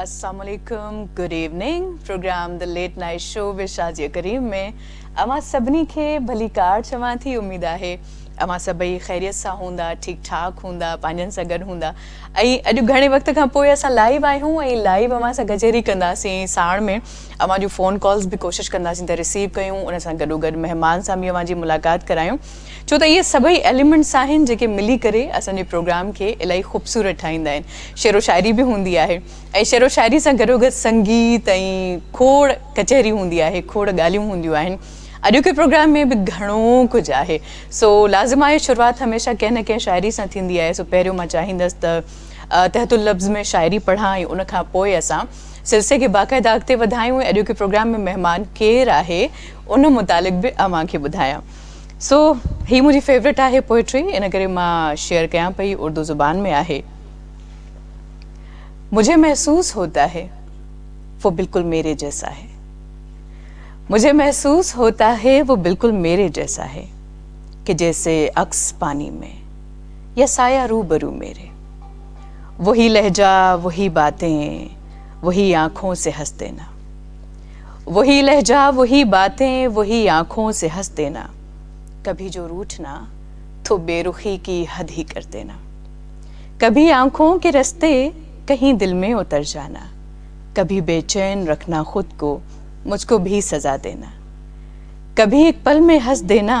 अस्सलाम वालेकुम, good evening. Programme the late night show with Shazia Karim में अमा सभिनी खे भली कार चवां थी। उम्मीद आहे अमा सभई ख़ैरियत सां हूंदा, ठीक ठाक हूंदा, पंहिंजनि सां गॾु हूंदा। ऐं अॼु घणे वक़्त खां पोइ असां लाइव आहियूं ऐं लाइव अमा सां गजेरी कंदासीं। साण में अमा जूं फ़ोन कॉल्स बि कोशिशि कंदासीं त रिसीव कयूं, उन सां गॾोगॾु महिमान सां बि अमा जी मुलाक़ात करायूं, छो त इहे सभई एलिमेंट्स आहिनि जेके मिली करे असांजे प्रोग्राम खे इलाही ख़ूबसूरत ठाहींदा आहिनि। शेरो शाइरी बि हूंदी आहे ऐं शेरो शाइरी सां गॾोगॾु संगीत ऐं खोड़ कचहरी हूंदी आहे, खोड़ ॻाल्हियूं हूंदियूं आहिनि। अॼु के प्रोग्राम में बि घणो कुझु आहे। सो लाज़िम आहे शुरूआति हमेशह कंहिं न कंहिं शाइरी सां थींदी आहे। सो पहिरियों मां चाहींदसि त तहतुल लफ़्ज़ में शाइरी पढ़ां ऐं उन खां पोइ असां सिलसिले खे बाक़ाइदा अॻिते वधायूं। अॼु के प्रोग्राम में महिमान केरु आहे उन मुतालिक़ बि अव्हां खे ॿुधायां। सो ही मुंहिंजी फेवरेट आहे पोइट्री, इन करे मां शेयर कयां पई। उर्दू ज़ुबान में आहे। मुझे महसूस होता है वो बिल्कुल मेरे जैसा है, मुझे महसूस होता है वो बिल्कुल मेरे जैसा है, कि जैसे अक्स पानी में या साया रूबरू मेरे। वही लहजा, वही बातें, वही आँखों से हंस देना। वही लहजा, वही बातें, वही आँखों से हंस देना। कभी जो रूठना तो बेरुखी की हद ही कर देना। कभी आँखों के रास्ते कहीं दिल में उतर जाना। कभी बेचैन रखना खुद को, मुझको भी सजा देना। कभी एक पल में हंस देना,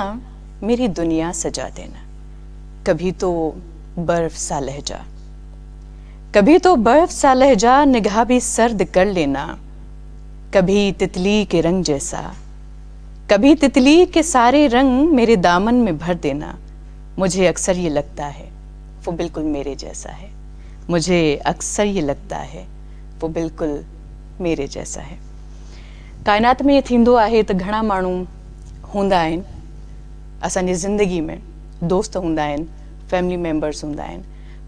मेरी दुनिया सजा देना। कभी तो बर्फ सा लहजा, कभी तो बर्फ सा लहजा, निगाह भी सर्द कर लेना। कभी तितली के रंग जैसा, कभी तितली के सारे रंग मेरे दामन में भर देना। मुझे अक्सर ये लगता है वो बिल्कुल मेरे जैसा है, मुझे अक्सर ये लगता है वो बिल्कुल मेरे जैसा है। काइनात में ये थींदो आहे त घणा माण्हू हूंदा आहिनि असांजी ज़िंदगी में, दोस्त हूंदा आहिनि, फैमिली मेंबर्स हूंदा आहिनि,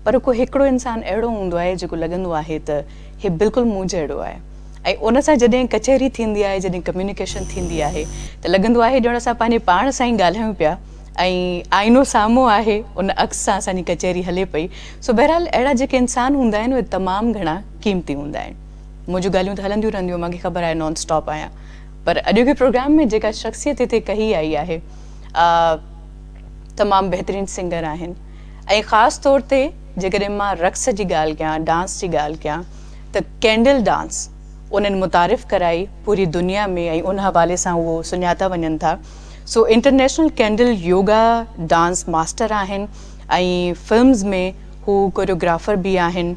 पर को हिकिड़ो इंसानु अहिड़ो हूंदो आहे जेको लॻंदो आहे त हे बिल्कुलु मूं जहिड़ो आहे। ऐं उन सां जॾहिं कचहरी थींदी आहे, जॾहिं कम्युनिकेशन थींदी आहे त लॻंदो आहे ॼण असां पंहिंजे पाण सां ई ॻाल्हायूं पिया ऐं आईनो साम्हूं आहे, उन अक्स सां असांजी कचहरी हले पई। सो बहरहाल अहिड़ा जेके इंसान हूंदा आहिनि उहे तमामु घणा क़ीमती हूंदा आहिनि। मुंहिंजूं ॻाल्हियूं त हलंदियूं रहंदियूं, मूंखे ख़बर आहे नॉन स्टॉप आहियां, पर अॼु के प्रोग्राम में जेका शख़्सियत हिते कही आई आहे तमामु बहितरीनु सिंगर आहिनि। ऐं ख़ासि तौर ते जेकॾहिं मां रक़्स जी ॻाल्हि कयां, डांस जी ॻाल्हि कयां त कैंडल डांस उन्हनि मुतारिफ़ कराई पूरी दुनिया में ऐं उन हवाले सां उहो सुञाता वञनि था। So international candle yoga dance master आहिनि ऐं फिल्म्स में हू कोरियोग्राफर बि आहिनि।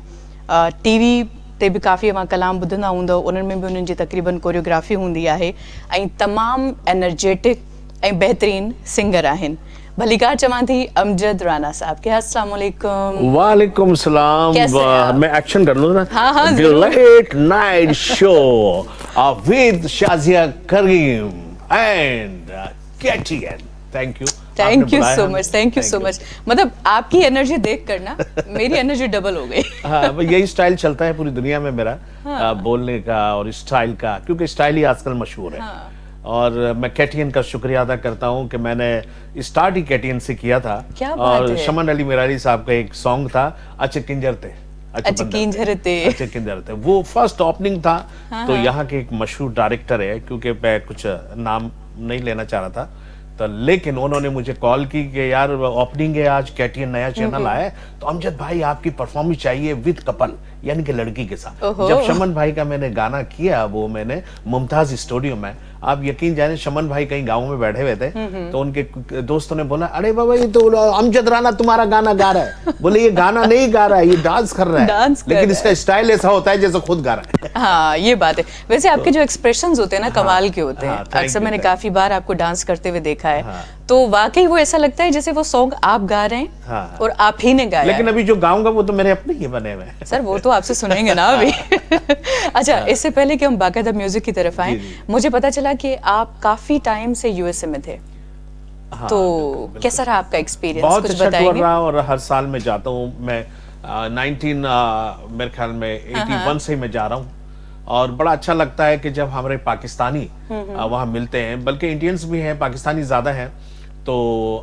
टीवी ते बि काफ़ी अवां कलाम ॿुधंदा हूंदव, उन्हनि में बि उन्हनि जी तक़रीबन कोरियोग्राफी हूंदी आहे ऐं तमामु एनर्जेटिक ऐं बहितरीनु सिंगर आहिनि। भली कार चवां थी अमजद राना साहब के। अस्सलाम वालेकुम। वालेकुम सलाम। मैं एक्शन कर लूँ ना? हाँ हाँ late night show with Shazia Karim and KTN. Thank you so much, thank you so much. मतलब आपकी एनर्जी देख कर ना मेरी एनर्जी डबल हो गई। हाँ, यही स्टाइल चलता है पूरी दुनिया में मेरा। हाँ। बोलने का और स्टाइल का, क्योंकि स्टाइल ही आजकल मशहूर है। हाँ। और मैं केटीएन का शुक्रिया अदा करता हूँ कि मैंने स्टार्ट ही केटीएन से किया था। क्या बात और है? शमन अली मिरारी साहब का एक सॉन्ग था अच्छे किंजरते, अच्छे किंजरते, वो फर्स्ट ओपनिंग था। हाँ। तो यहाँ के एक मशहूर डायरेक्टर है, क्योंकि मैं कुछ नाम नहीं लेना चाह रहा था, तो लेकिन उन्होंने मुझे कॉल की कि यार ओपनिंग है आज, केटीएन नया चैनल आया है, तो अमजद भाई आपकी परफॉर्मेंस चाहिए विद कपल, यानी कि लड़की के साथ। जब शमन भाई का मैंने गाना किया, वो मैंने मुमताज स्टूडियो में, आप यकीन जाने शमन भाई कहीं गाँव में बैठे हुए थे, तो उनके दोस्तों ने बोला अरे बाबा ये तो अमजद राना तुम्हारा गाना गा रहा है। बोले ये गाना नहीं गा रहा है, ये डांस कर रहा है, लेकिन इसका स्टाइल ऐसा होता है जैसे खुद गा रहा है। हाँ ये बात है। वैसे आपके जो एक्सप्रेशंस होते हैं ना कमाल के होते हैं। अक्सर मैंने काफी बार आपको डांस करते हुए देखा है, तो वाकई वो ऐसा लगता है जैसे वो सॉन्ग आप गा रहे हैं और आप ही ने गाया। लेकिन अभी जो गाऊंगा वो तो मेरे अपने ही बने हुए हैं। सर वो तो आपसे सुनेंगे ना अभी। अच्छा, इससे पहले कि हम बाकायदा म्यूजिक की तरफ आए, मुझे पता चला कि आप काफी टाइम से यूएसए में थे। हाँ, तो कैसा रहा आपका एक्सपीरियंस? बहुत अच्छा टूर रहा और हर साल मैं जाता हूँ। मैं 19 मेरे ख्याल में 81 से मैं जा रहा हूँ और बड़ा अच्छा लगता है कि जब हमारे पाकिस्तानी वहाँ मिलते हैं, बल्कि इंडियंस भी हैं, पाकिस्तानी ज्यादा हैं, तो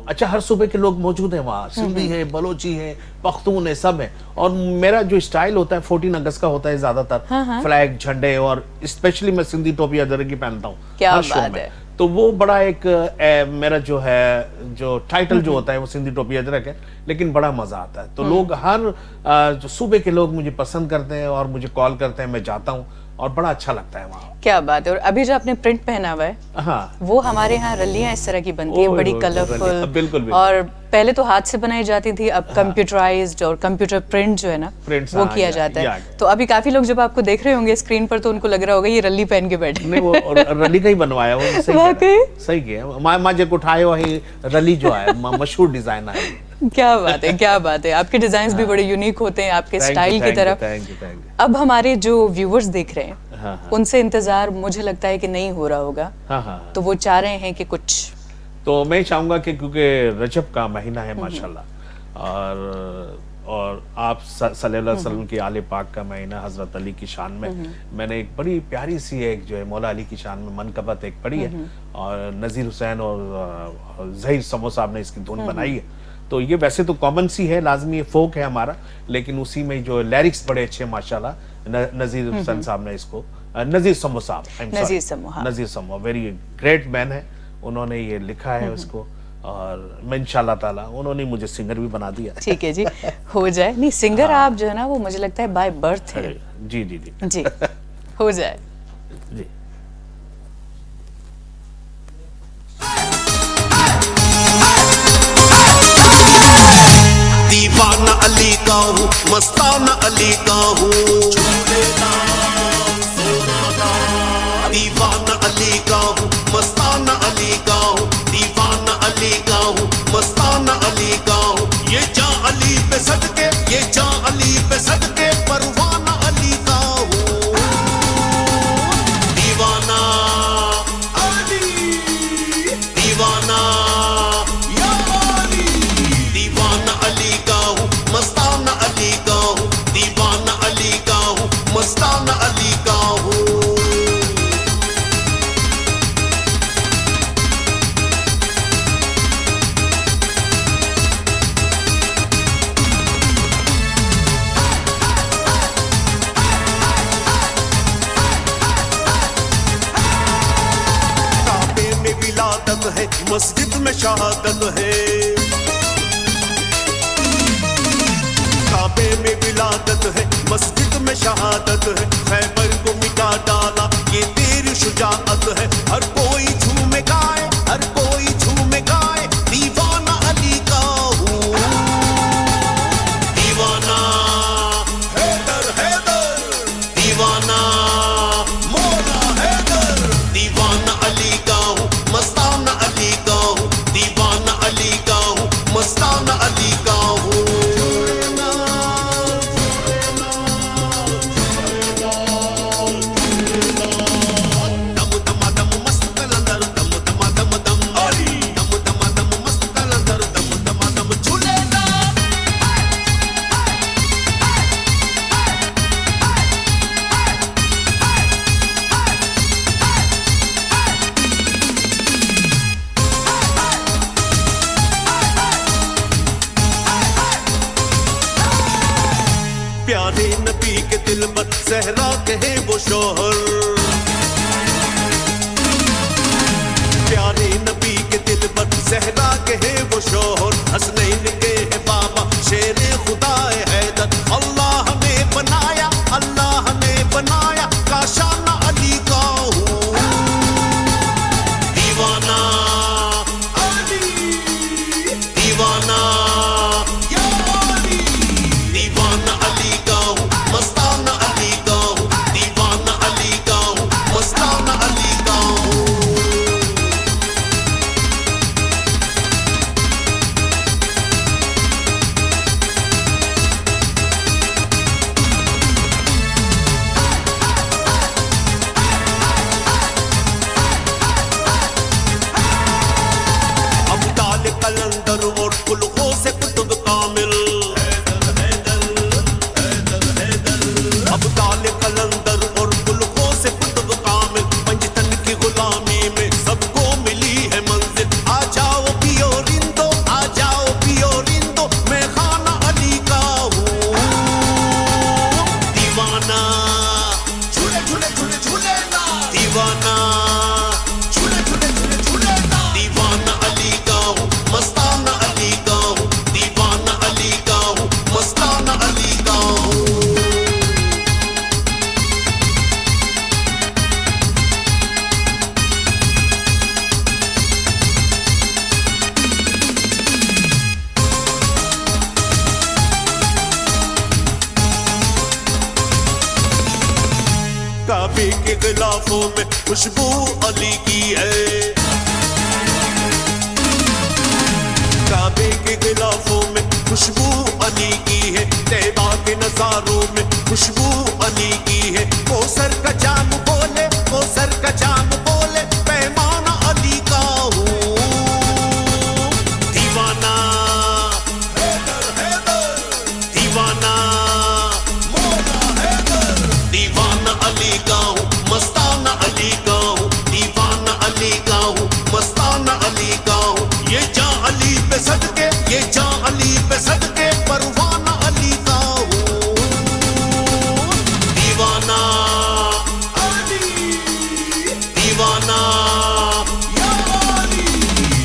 अच्छा, हर सूबे के लोग मौजूद हैं वहाँ, सिंधी है, बलोची है, पख्तून है, सब है। और मेरा जो स्टाइल होता है 14 अगस्त का होता है ज्यादातर, फ्लैग, झंडे, और स्पेशली मैं सिंधी टोपी अदरकी पहनता हूँ हर शो में। तो वो बड़ा एक मेरा जो है जो टाइटल जो होता है वो सिंधी टोपी अजरक है, लेकिन बड़ा मजा आता है। तो लोग हर जो सूबे के लोग मुझे पसंद करते हैं और मुझे कॉल करते हैं, मैं जाता हूँ और बड़ा अच्छा लगता है वहाँ। क्या बात है। और अभी जो आपने प्रिंट पहना हुआ है, हाँ, वो हमारे यहाँ रलियां इस तरह की बनती है, बड़ी कलरफुल। बिल्कुल। और पहले तो हाथ से बनाई जाती थी, अब कंप्यूटराइज्ड और कंप्यूटर प्रिंट जो है ना, वो किया जाता है। तो अभी काफी लोग जब आपको देख रहे होंगे स्क्रीन पर, तो उनको लग रहा होगा ये रली पहन के बैठे। नहीं, वो रली का ही बनवाया, वो सही किया। माँ जे उठाए वही रली जो है मशहूर डिजाइन है। क्या बात है, क्या बात है। आपके डिजाइन भी बड़े यूनिक होते हैं आपके स्टाइल की तरफ। अब हमारे जो व्यूवर्स देख रहे हैं, उनसे इंतजार मुझे लगता है कि नहीं हो रहा होगा। तो वो चाह रहे हैं कि कुछ, तो मैं चाहूंगा कि क्योंकि रजब का महीना है माशाल्लाह, और आप सल्लल्लाहु अलैहि वसल्लम की आले पाक का महीना, हजरत अली की शान में मैंने एक बड़ी प्यारी सी एक जो है मौला अली की शान में मनकबत एक पढ़ी है, और नजीर हुसैन और जहीर समो साहब ने इसकी धुन बनाई है। तो ये वैसे तो कॉमन सी है, लाजमी फोक है हमारा, लेकिन उसी में जो लिरिक्स बड़े अच्छे माशाल्लाह नजीर हुसैन साहब ने इसको, नजीर समो साहब, नजीर समो वेरी ग्रेट मैन है, उन्होंने ये लिखा है उसको, और मैं इंशाल्लाह ताला, उन्होंने मुझे सिंगर भी बना दिया। ठीक है जी, हो जाए। नहीं, सिंगर आप जो है ना वो मुझे लगता है बाय बर्थ है। जी जी जी जी, हो जाए जी। दीवाना अली का हूँ, मस्ताना अली का हूँ, दीवाना अली का हूँ, मस्ताना अली का हूँ, दीवाना अली का हूँ, मस्ताना अली का हूँ। ये जा अली पे सदके, ये जा अली पे सदके, परवाना अली का हूँ, दीवाना अली, दीवाना या अली, दीवाना अली का हूँ, मस्ताना अली का हूँ, दीवाना अली का हूँ, मस्ताना अली का हूँ। है मस्जिद में शहादत है, काबे में विलादत है, मस्जिद में शहादत है, खैबर को मिटा डाला ये तेरी शुजाअत है। हर कोई झूमे गाए, हर कोई झूमे गाए, दीवाना अली का हूँ, दीवाना हैदर हैदर, दीवाना मौला हैदर, दीवाना अली का हूँ, मस्ताना अली का हूँ, दीवाना अली का हूँ, मस्ताना अली का हूँ। दम दम दम मस्त कलंदर, दम दम दम दम अली, दम दम दम मस्त कलंदर, दम दम दम झूलेला। प्यारे नबी के दिल पर सहरा कहे वो शोहर, प्यारे नबी के दिल पर सहरा कहे वो शोहर, हसनैन के है बाबा शेरे खुदाए हैदर। अल्लाह ने बनाया, अल्लाह ने बनाया, काशाना अली का हूँ, दीवाना अली, दीवाना या अली, दीवाना अली का हूँ, मस्ताना अली का हूँ, दीवाना अली का हूँ, मस्ताना अली का हूँ। गिलाफों में खुशबू अली की है, काबे के गिलाफों में खुशबू अली की है, तैबा के नजारों में खुशबू अली की है। कोसर का जाम बोले, कोसर का जाम बोले, पैमाना अली का हूँ दीवाना, हैदर हैदर दीवाना, मौला हैदर दीवाना अली का हूँ, मस्ताना अली का हूँ, दीवाना अली का हूँ, मस्ताना अली का हूँ। ये जां अली पे सदके, ये जां अली पे सदके, परवाना अली का हूँ दीवाना अली, दीवाना या अली,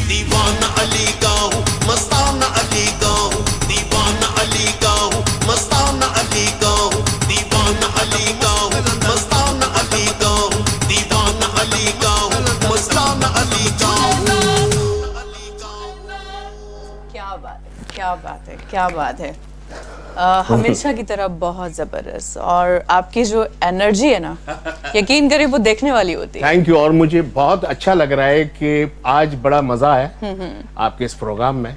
दीवाना अली का हूँ, मस्ताना अली का हूँ, दीवाना अली का हूँ, मस्ताना अली का हूँ, दीवाना अली का हूँ, मस्ताना अली का हूँ, दीवाना अली का हूँ, मस्ताना अली का हूँ। क्या बात है, क्या बात है, क्या बात है। हमेशा की तरह बहुत जबरदस्त, और आपकी जो एनर्जी है ना, यकीन करें वो देखने वाली होती है। Thank you. और मुझे बहुत अच्छा लग रहा है कि आज बड़ा मजा है आपके इस प्रोग्राम में,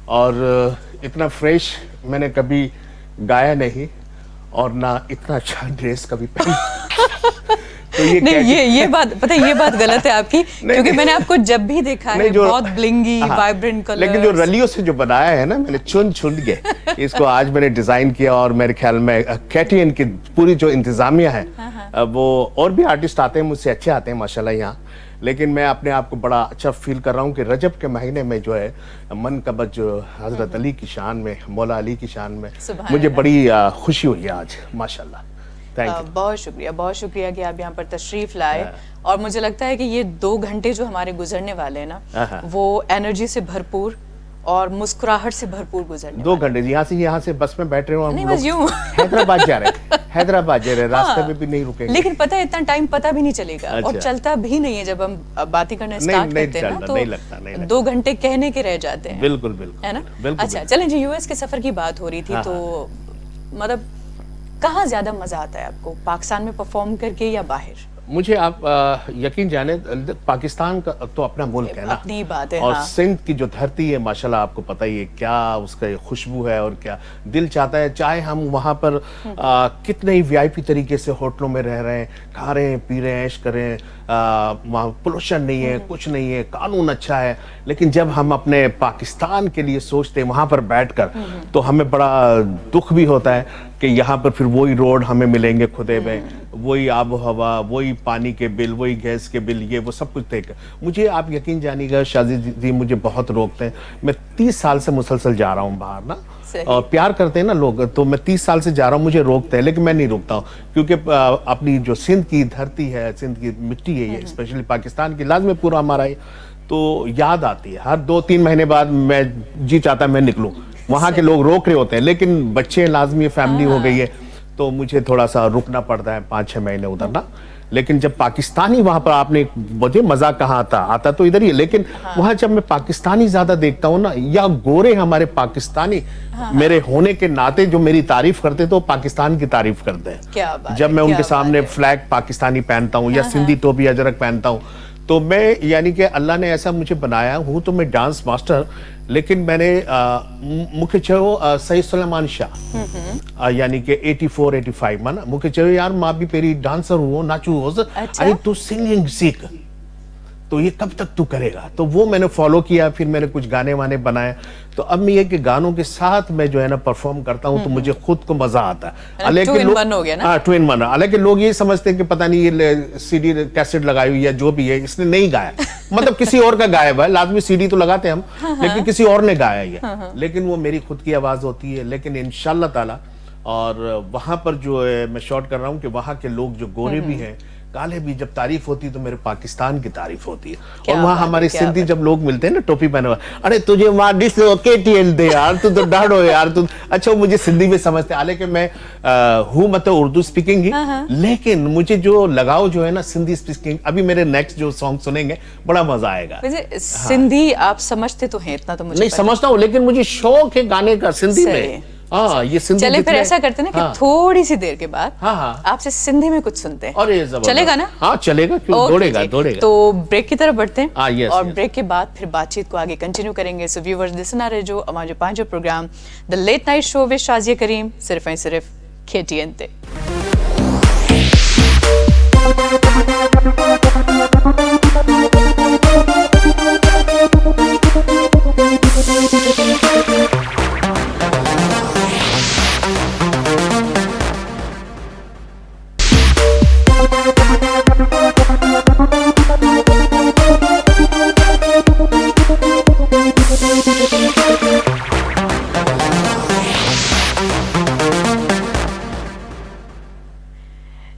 और इतना फ्रेश मैंने कभी गाया नहीं, और ना इतना अच्छा ड्रेस कभी पहना। तो नहीं, ये बात पता है, ये बात गलत है आपकी, क्योंकि मैंने आपको जब भी देखा है बहुत ब्लिंगी, वाइब्रेंट कलर। लेकिन जो रलियों से जो बनाया है ना, मैंने चुन के इसको आज मैंने डिजाइन किया, और मेरे ख्याल में कैटियन की पूरी जो इंतजामिया है, वो और भी आर्टिस्ट आते हैं मुझसे अच्छे आते हैं माशाल्लाह यहाँ, लेकिन मैं अपने आप को बड़ा अच्छा फील कर रहा हूँ कि रजब के महीने में जो है मनकबत जो हजरत अली की शान में, मौला अली की शान में, मुझे बड़ी खुशी हुई है आज माशाल्लाह। बहुत शुक्रिया कि आप यहाँ पर तशरीफ लाए, और मुझे लगता है कि ये 2 घंटे जो हमारे गुजरने वाले हैं ना, वो एनर्जी से भरपूर और मुस्कुराहट से भरपूर गुजरने 2 घंटे यहाँ से बस में बैठ रहे हो हम नहीं, लोग, बस यूं हैदराबाद जा रहे हैं, हैदराबाद जा रहे हैं, रास्ते में भी नहीं रुकेंगे। लेकिन पता है, इतना टाइम पता भी नहीं चलेगा, और चलता भी नहीं है। जब हम बातें करना स्टार्ट करते हैं ना, तो 2 घंटे कहने के रह जाते हैं। बिल्कुल बिल्कुल, है ना। अच्छा चलें जी, यूएस के सफर की बात हो रही थी, तो मतलब कहाँ ज्यादा मजा आता है आपको, पाकिस्तान में परफॉर्म करके या बाहर? मुझे आप यकीन जाने, पाकिस्तान का तो अपना मुल्क है ना, अपनी बात है, और हाँ। सिंध की जो धरती है माशाल्लाह, आपको पता ही है क्या उसका खुशबू है, और क्या दिल चाहता है, चाहे हम वहाँ पर कितने ही वीआईपी तरीके से होटलों में रह रहे हैं, खा रहे हैं, पी रहे हैं, ऐश कर रहे हैं, वहाँ पोल्यूशन नहीं है, कुछ नहीं है, कानून अच्छा है, लेकिन जब हम अपने पाकिस्तान के लिए सोचते हैं वहाँ पर बैठकर, तो हमें बड़ा दुख भी होता है कि यहाँ पर फिर वही रोड हमें मिलेंगे खुदे में, वही आबो हवा, वही पानी के बिल, वही गैस के बिल, ये वो सब कुछ देख। मुझे आप यकीन जानिएगा शाजिद जी, मुझे बहुत रोकते हैं। मैं 30 साल से मुसलसल जा रहा हूँ बाहर ना, और प्यार करते हैं ना लोग, तो मैं 30 साल से जा रहा हूँ, मुझे रोकते हैं, लेकिन मैं नहीं रोकता हूँ, क्योंकि अपनी जो सिंध की धरती है, सिंध की मिट्टी है, ये स्पेशली पाकिस्तान की, लाजमी पूरा हमारा है, तो याद आती है। हर 2-3 महीने बाद मैं जी चाहता है मैं निकलूँ, वहाँ के लोग रोक रहे होते हैं, लेकिन बच्चे लाजमी फैमिली हो गई है, तो मुझे थोड़ा सा रुकना पड़ता है 5-6 महीने उधर ना। लेकिन जब पाकिस्तानी वहां पर, आपने मुझे मजा कहाँ आता तो इधर ही, लेकिन वहां जब मैं पाकिस्तानी ज्यादा देखता हूँ ना, या गोरे हमारे पाकिस्तानी मेरे होने के नाते जो मेरी तारीफ करते, तो पाकिस्तान की तारीफ करते हैं। क्या बात जब है, मैं क्या उनके सामने बात है। फ्लैग पाकिस्तानी पहनता हूँ, या सिंधी टोपी अजरक पहनता हूँ, तो मैं, यानी कि अल्लाह ने ऐसा मुझे बनाया हूँ, तो मैं डांस मास्टर, लेकिन मैंने मुख्य चयो सईद सुलेमान शाह, यानी कि 84-85 में ना, मुख्य चयो यार मां भी पेरी डांसर हुओ, नाचू हो, अरे तू सिंगिंग सीख, तो ये कब तक तू करेगा। तो वो मैंने फॉलो किया, फिर मैंने कुछ गाने वाने बनाए, तो अब मैं ये कि गानों के साथ मैं जो है ना परफॉर्म करता हूँ, तो मुझे खुद को मजा आता है। हालांकि 2-in-1 हो गया ना। हाँ, 2-in-1। हालांकि लोग ये समझते हैं कि पता नहीं ये सीडी कैसेट लगाई हुई है, जो भी है, इसने नहीं गाया, मतलब किसी और का गाया हुआ है, लाजमी सीडी तो लगाते हैं हम, लेकिन किसी और ने गाया ये, लेकिन वो मेरी खुद की आवाज होती है। लेकिन इंशाल्लाह ताला, और वहां पर जो है मैं शॉर्ट कर रहा हूँ कि वहां के लोग जो गोरे भी हैं, काले भी, जब तारीफ होती है तो मेरे पाकिस्तान की तारीफ होती है। और वहाँ हमारे सिंधी जब लोग मिलते हैं ना टोपी पहने हुए, अरे तुझे वहाँ डिस केटीएल दे यार, तू तो डाढ़ो यार तू। अच्छा, मुझे सिंधी में समझते, हालांकि मैं हूँ मतलब उर्दू स्पीकिंग ही, लेकिन मुझे जो लगाव जो है ना सिंधी स्पीकिंग, अभी मेरे नेक्स्ट जो सॉन्ग सुनेंगे बड़ा मजा आएगा। सिंधी आप समझते तो हैं, इतना तो मुझे नहीं समझता हूँ, लेकिन मुझे शौक है गाने का सिंधी में, हाँ, ये सिंधी चले फिर जितने- ऐसा करते हैं ना हाँ। कि थोड़ी सी देर के बाद हाँ, हाँ। आपसे सिंधी में कुछ सुनते हैं। और ये जबरदस्त। चलेगा ना? हाँ चलेगा, क्यों ओके दौड़ेगा जी। दौड़ेगा। तो ब्रेक की तरफ बढ़ते हैं। हाँ, yes, और yes. ब्रेक के बाद फिर बातचीत को आगे कंटिन्यू करेंगे। सो व्यूअर्स दिसना रहे जो हमारे पांचों programme the late night show with Shazia Karim सिर्फ ऐं सिर्फ KTN ते।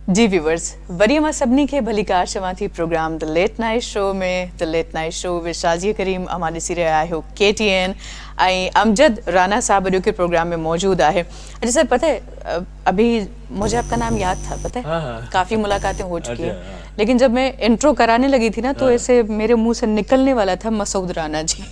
जी व्यूवर्स वरी मां सभिनी खे भली कार चवां थी programme the late night show में the late night show with Shazia Karim अमां ॾिसी रहिया आहियो KTN ऐं अमजद राना साहब अॼु के प्रोग्राम में मौजूद आहे। अच्छा सर पता है अभी मुझे आपका नाम याद था, पता है हाँ। काफ़ी मुलाकातें हो चुकी अच्छा, हैं, लेकिन जब मैं इंट्रो कराने लगी थी ना तो ऐसे मेरे मुंह से निकलने वाला था मसूद राना जी।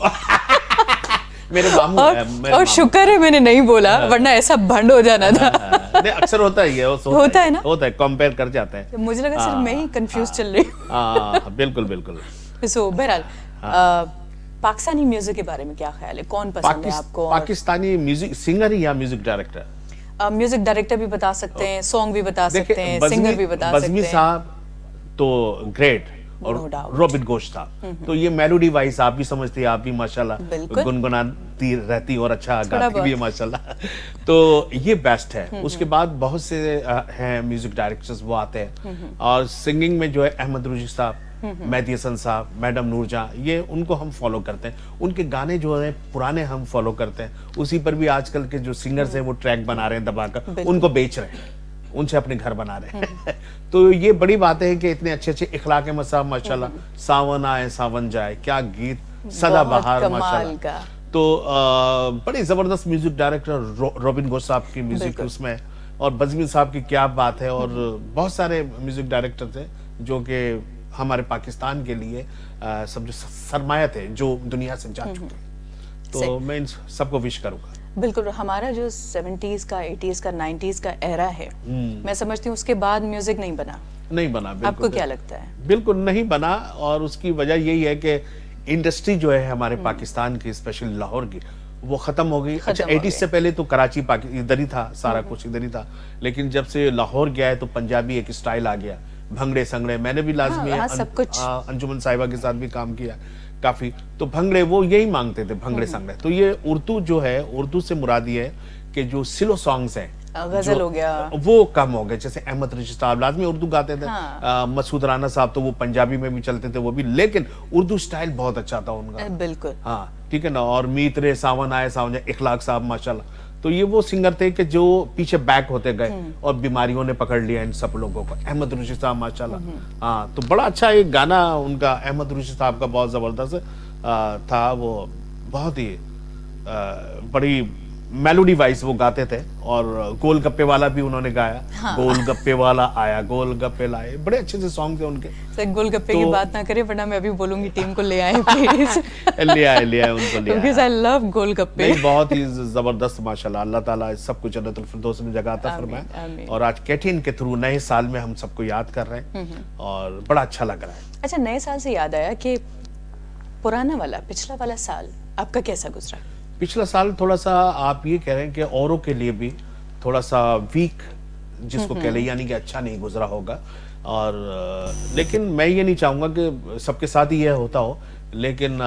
मेरे मामू है, मेरे और मामू। शुक्र है मैंने नहीं बोला, वरना ऐसा भंड हो जाना था। नहीं, अक्सर होता ही है, होता है ना? होता है, कंपेयर कर जाते हैं। मुझे लगा सिर्फ मैं ही कंफ्यूज चल रही हूँ। हाँ बिल्कुल बिल्कुल। सो बहरहाल पाकिस्तानी म्यूजिक के बारे में क्या ख्याल है, कौन पसंद है आपको? पाकिस्तानी म्यूजिक सिंगर या म्यूजिक डायरेक्टर? म्यूजिक डायरेक्टर भी बता सकते हैं, सॉन्ग भी बता सकते देखिए, हैं, सिंगर भी बता सकते बज़मी हैं। साहब तो ग्रेट, और No doubt. रॉबिन घोष साहब तो ये मेलोडी वाइज आप भी समझती है, आप भी माशाल्लाह बिल्कुल। गुनगुनाती रहती और अच्छा थोड़ा गाती भी है बहुत। माशाल्लाह। तो ये बेस्ट है। उसके बाद बहुत से हैं म्यूजिक डायरेक्टर्स वो आते हैं, और सिंगिंग में जो है अहमद रुजी साहब, मेहदी हसन साहब, मैडम नूरजहां, ये उनको हम फॉलो करते हैं। उनके गाने जो है पुराने हम फॉलो करते हैं, उसी पर भी आजकल के जो सिंगर्स हैं वो ट्रैक बना रहे हैं दबाकर, उनको बेच रहे हैं, उनसे अपने घर बना रहे हैं। तो ये बड़ी बात है कि इतने अच्छे अच्छे इखलाक मसाब माशाल्लाह, सावन आए सावन जाए, क्या गीत, सदा बहुत बहार कमाल माशाल्लाह। का। तो बड़े जबरदस्त म्यूजिक डायरेक्टर रॉबिन घोष साहब की म्यूजिक बिल्कुल। उसमें, और बज़मी साहब की क्या बात है, और बहुत सारे म्यूजिक डायरेक्टर थे जो कि हमारे पाकिस्तान के लिए सब जो सरमाया थे जो दुनिया से जा चुके। तो सही। मैं इन सबको विश करूंगा। बिल्कुल, हमारा जो 70s का 80s का 90s का एरा है, मैं समझती हूँ उसके बाद म्यूजिक नहीं बना। नहीं बना, बिल्कुल। आपको क्या लगता है? बिल्कुल नहीं बना, और उसकी वजह यही है कि इंडस्ट्री जो है हमारे पाकिस्तान की, स्पेशली लाहौर की, वो खत्म हो गई। अच्छा, खत्म हो 80s से पहले तो कराची इधर ही था, सारा कुछ इधर ही था, लेकिन जब से लाहौर गया है तो पंजाबी एक स्टाइल आ गया, भंगड़े संगड़े। मैंने भी लाजमी हाँ, सब कुछ। अंजुमन साहिबा के साथ भी काम किया काफी, तो भंगड़े वो यही मांगते थे, भंगड़े संगड़े। तो ये उर्दू जो है, उर्दू से मुराद ये है कि जो स्लो सॉन्ग्स हैं, गजल जो- हो गया, वो कम हो गए। जैसे अहमद रशीद साहब लाजमी उर्दू गाते थे, हाँ। मसूद राना साहब तो वो पंजाबी में भी चलते थे वो भी, लेकिन उर्दू स्टाइल बहुत अच्छा था उनका। बिल्कुल। हाँ ठीक है ना। और मीत रे सावन आए सावन जाए, इखलाक साहब माशाल्लाह। तो ये वो सिंगर थे कि जो पीछे बैक होते गए और बीमारियों ने पकड़ लिया इन सब लोगों को। अहमद रुशी साहब माशाल्लाह। हाँ, तो बड़ा अच्छा एक गाना उनका अहमद रुशी साहब का बहुत जबरदस्त था, वो बहुत ही बड़ी मेलोडी वाइज वो गाते थे। और गोलगप्पे वाला भी उन्होंने गाया, हाँ। गोलगप्पे वाला आया गोलगप्पे लाए, बड़े अच्छे से सॉन्ग थे उनके। सर गोलगप्पे की तो- बात ना करें, वरना मैं अभी बोलूंगी टीम को ले आए प्लीज। ले आए उनको ले बिकॉज़ आए। आई लव गोलगप्पे। नहीं, बहुत ही जबरदस्त माशाल्लाह। अल्लाह ताला सब कुछ जन्नतुल फिरदौस में जगह अता आमीन, फरमाए। आमीन। और आज KTN के थ्रू नए साल में हम सबको याद कर रहे हैं, और बड़ा अच्छा लग रहा है। अच्छा, नए साल से याद आया कि पुराना वाला, पिछला वाला साल आपका कैसा गुजरा? पिछला साल थोड़ा सा आप ये कह रहे हैं कि औरों के लिए भी थोड़ा सा वीक जिसको कह लें, यानी कि अच्छा नहीं गुजरा होगा। और लेकिन मैं ये नहीं चाहूँगा कि सबके साथ ही यह होता हो, लेकिन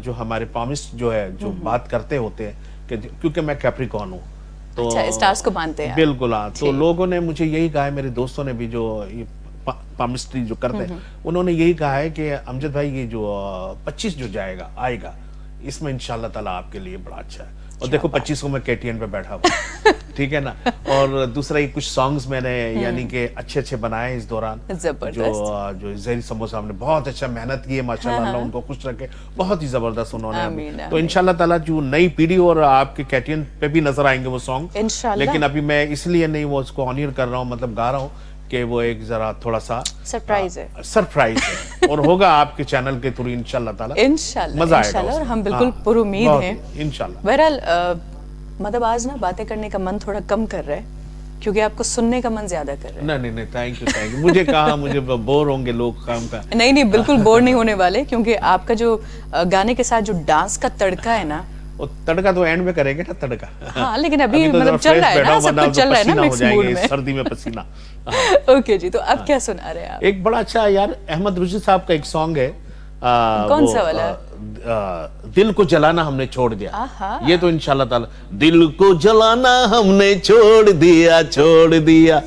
जो हमारे पामिस्ट जो है, जो बात करते होते हैं कि क्योंकि मैं कैप्रिकॉर्न हूँ, तो अच्छा, स्टार्स को मानते हैं आप। बिल्कुल। हाँ, तो ठीक। लोगों ने मुझे यही कहा है, मेरे दोस्तों ने भी जो ये पामिस्ट्री जो करते हैं, उन्होंने यही कहा है कि अमजद भाई ये जो 25 जो आएगा इसमें इंशाल्लाह ताला आपके लिए बड़ा अच्छा है। और देखो 25 को मैं KTN पे बैठा हूँ। ठीक है ना। और दूसरा ये कुछ सॉन्ग्स मैंने यानी कि अच्छे बनाए इस दौरान, जबरदस्त। जो ज़हरी समो साहब ने बहुत अच्छा मेहनत की है माशाल्लाह, अल्लाह उनको खुश रखे, बहुत ही जबरदस्त उन्होंने। आमीन, तो आमीन। इंशाल्लाह ताला जो नई पीढ़ी और आपके KTN पे भी नजर आएंगे वो सॉन्ग इंशाल्लाह। लेकिन अभी मैं इसलिए नहीं वो उसको ऑनियर कर रहा हूँ, मतलब गा रहा हूँ कि वो एक जरा थोड़ा सा सरप्राइज है। सरप्राइज है, और होगा आपके चैनल के थ्रू इंशाल्लाह ताला। इंशाल्लाह, मजा आएगा इंशाल्लाह, और उसमें। हम बिल्कुल हाँ, पुरुमीद बहुत हैं ही, इंशाल्लाह। बहरहाल मतलब आज ना बातें करने का मन थोड़ा कम कर रहा है, क्योंकि आपको सुनने का मन ज्यादा कर रहा है। नहीं नहीं, थैंक यू। मुझे कहा मुझे बोर होंगे लोग काम का। नहीं नहीं, बिल्कुल बोर नहीं होने वाले, क्योंकि आपका जो गाने के साथ जो डांस का तड़का है ना, वो तड़का तो एंड में करेंगे ना, तड़का। हाँ, लेकिन अभी तो मतलब चल रहा है ना, सब कुछ चल रहा है ना मिक्स मूड में। सर्दी में पसीना। ओके जी, तो अब क्या सुना रहे हैं आप? एक बड़ा अच्छा यार अहमद रुशी साहब का एक सॉन्ग है, कौन सा वाला? दिल को जलाना हमने छोड़ दिया। आहा। ये तो इंशाल्लाह ताला, दिल को जलाना हमने छोड़ दिया, छोड़ दिया।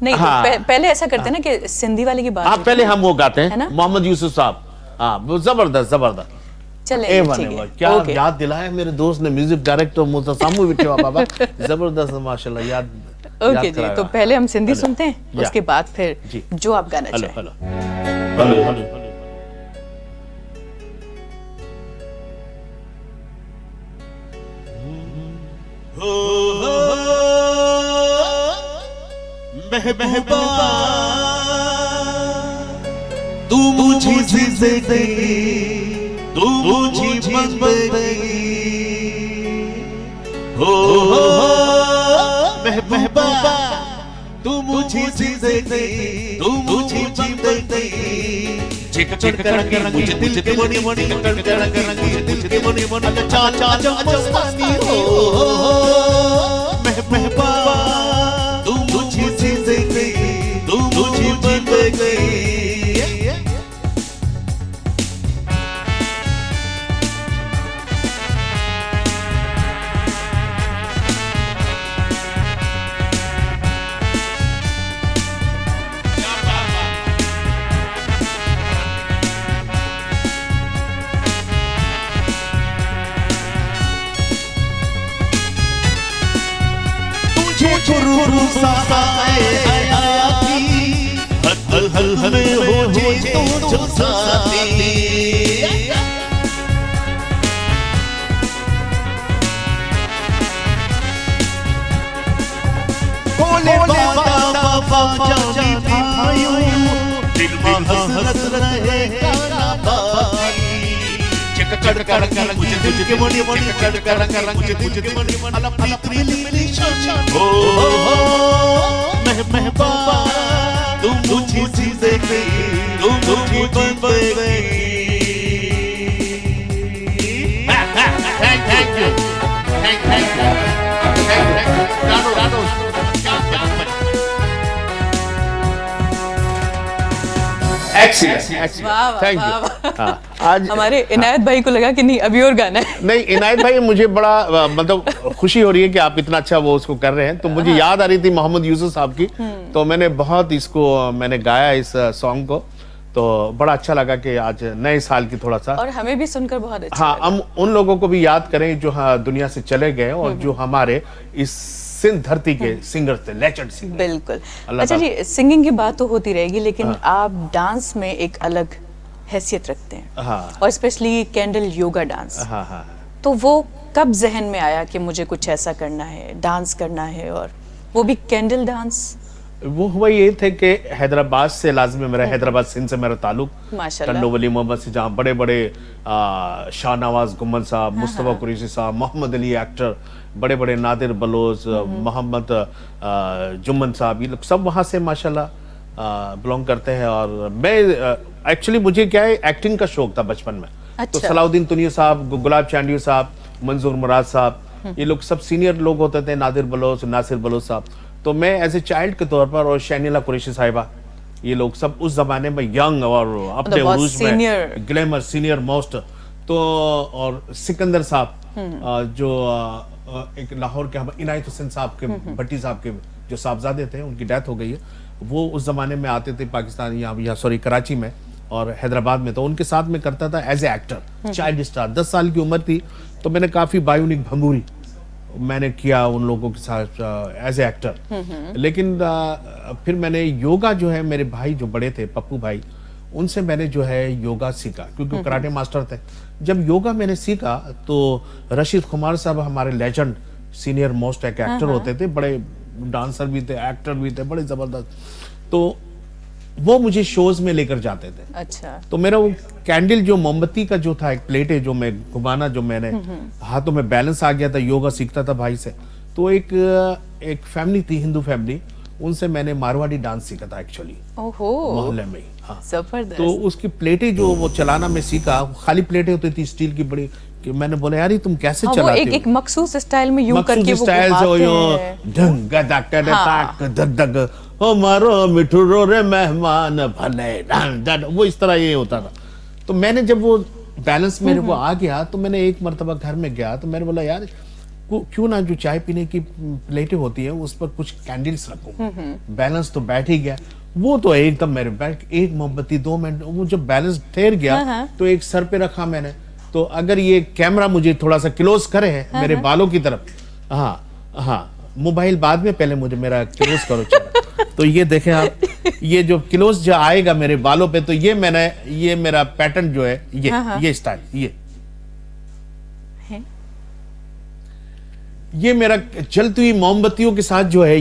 नहीं हाँ। तो पहले ऐसा करते हैं ना कि सिंधी वाले की बात हाँ, होती पहले है। हम वो गाते है हैं, ना? मोहम्मद यूसुफ साहब। हाँ, वो जबरदस्त जबरदस्त। चले ए ठीक बने है। वाह, क्या ओके। याद दिलाया मेरे दोस्त ने, म्यूजिक डायरेक्टर मुतसामु बिठवा बाबा, जबरदस्त माशाल्लाह, याद ओके जी, कराया। तो पहले हम सिंधी हेलो। सुनते हैं, या। उसके बाद फिर जी। जो आप गाना हेलो चाहें। Hello hello hello. महबूबा तू मुझी जिंदगी, तू मुझी बंदगी, हो महबूबा तू मुझी जिंदगी, तू मुझी बंदगी। चिक चिक करके मुझे दिल के मनी मनी कर करके दिल के मनी मनी चा चा चा मस्तानी हो महबूबा तू मुझी जिंदगी, तू मुझी बंदगी। आया थी हल हल हल हो जे तो जो साथी। बोले बाबा बाबा जानी भाइयों, दिल में हंसत रहे गाना बाकी। चक चक कर कर मुझे दिल के मनी मनी कर कर कर मुझे दिल के मनी मनी अपनी प्रीली शान हो महबूबा तू मुझी जिंदगी, तू मुझी बंदगी। थैंक यू रानो रानो एक्सीलेंट, वाह, वाह, थैंक वाह, यू। वाह। हाँ, आज हमारे इनायत भाई को लगा कि नहीं अभी और गाना है। नहीं इनायत भाई, मुझे बड़ा मतलब खुशी हो रही है कि आप इतना अच्छा वो उसको कर रहे हैं। तो मुझे याद आ रही थी मोहम्मद यूसुफ साहब की, तो मैंने बहुत इसको मैंने गाया इस सॉन्ग को, तो बड़ा अच्छा लगा कि आज नए साल की थोड़ा सा, और हमें भी सुनकर बहुत अच्छा हाँ, लगा। हम उन लोगों को भी याद करें जो हाँ दुनिया से चले गए और जो हमारे इस सिंध धरती के सिंगर थे, लेजेंड सिंगर। बिल्कुल। अल्लाह अच्छा जी, सिंगिंग की बात तो होती रहेगी, लेकिन आप डांस में एक अलग हैसियत रखते हैं। हाँ और स्पेशली कैंडल योगा डांस, हाँ हाँ। तो वो कब जहन में आया कि मुझे कुछ ऐसा करना है, डांस करना है, और वो भी कैंडल डांस? वो हुआ ये थे कि हैदराबाद से लाजमी मेरा, हैदराबाद सिंध से मेरा ताल्लुक, माशाल्लाह। टंडो वली मोहम्मद से, जहाँ बड़े बड़े शाहनवाज गुम्मन साहब, मुस्तफ़ा कुरैशी साहब, मोहम्मद अली एक्टर, बड़े बड़े नादिर बलोच, मोहम्मद जुम्मन साहब, ये लोग सब वहाँ से माशाल्लाह बिलोंग करते हैं। और मैं एक्चुअली मुझे क्या है, एक्टिंग का शौक था बचपन में। तो अच्छा। सलाउद्दीन तुनिया साहब, गुलाब चांडियो साहब, मंजूर मुराद साहब, ये लोग सब सीनियर लोग होते थे, नादिर बलोच, नासिर बलोच साहब। तो मैं एज ए चाइल्ड के तौर पर, और शैनिला कुरैशी साहिबा, ये लोग सब उस जमाने में यंग और अपने बहुत उरूज में ग्लैमर सीनियर मोस्ट। तो और सिकंदर साहब जो एक लाहौर के, हम इनायत हुसैन साहब के, भट्टी साहब के जो साहबजादे थे, उनकी डेथ हो गई है, वो उस जमाने में आते थे पाकिस्तान, यहाँ सॉरी कराची में और हैदराबाद में। तो उनके साथ में करता था as a actor, child star. 10 साल की उम्र थी तो मैंने काफी बायोनिक भंगूरी मैंने किया उन लोगों के साथ एज ए एक्टर। लेकिन फिर मैंने योगा जो है, मेरे भाई जो बड़े थे, पप्पू भाई, उनसे मैंने जो है योगा सीखा, क्योंकि वो कराटे मास्टर थे। जब योगा मैंने सीखा तो रशीद कुमार साहब हमारे लेजेंड सीनियर मोस्ट एक एक्टर होते थे, बड़े डांसर भी थे, एक्टर भी थे, बड़े जबरदस्त। तो वो मुझे शोज में लेकर जाते थे। अच्छा। तो मेरा वो कैंडल जो मोमबत्ती का जो था, एक प्लेट है जो मैं घुमाना, जो मैंने हाथों में बैलेंस आ गया था, योगा सीखता था भाई से। तो एक फैमिली थी, हिंदू फैमिली, उनसे मैंने मारवाड़ी डांस सीखा था एक्चुअली, ओहो, मोहल्ले में ही। हाँ, जबरदस्त। तो उसकी प्लेटें जो वो चलाना मैं सीखा, खाली प्लेटें होती थी स्टील की बड़ी, कि मैंने बोला यार ये तुम कैसे हाँ, चलाते हो? एक मखसूस स्टाइल में यूं करके वो स्टाइल से घुमाते यो हैं। ढंग धक धक धक धक, ओ मारो मिठू रो रे मेहमान भले डन डन, वो इस तरह ये होता था। तो मैंने जब वो बैलेंस मेरे को आ गया, तो मैंने एक मर्तबा घर में गया, तो मैंने बोला यार क्यों ना जो चाय पीने की प्लेटें होती है उस पर कुछ कैंडल्स रखूं। बैलेंस तो बैठ ही गया, वो तो एकदम मेरे बैठ, एक मोमबत्ती 2 मिनट, वो जब बैलेंस ठहर गया तो एक सर पे रखा मैंने। तो अगर ये कैमरा मुझे थोड़ा सा क्लोज करे मेरे बालों की तरफ, हाँ, मोबाइल बाद में, पहले मुझे मेरा क्लोज करो चेहरा। तो ये देखें आप, ये जो क्लोज जो आएगा मेरे बालों पे, तो ये मेरा पैटर्न जो है, ये स्टाइल, ये मेरा चलती हुई मोमबत्तियों के साथ जो है,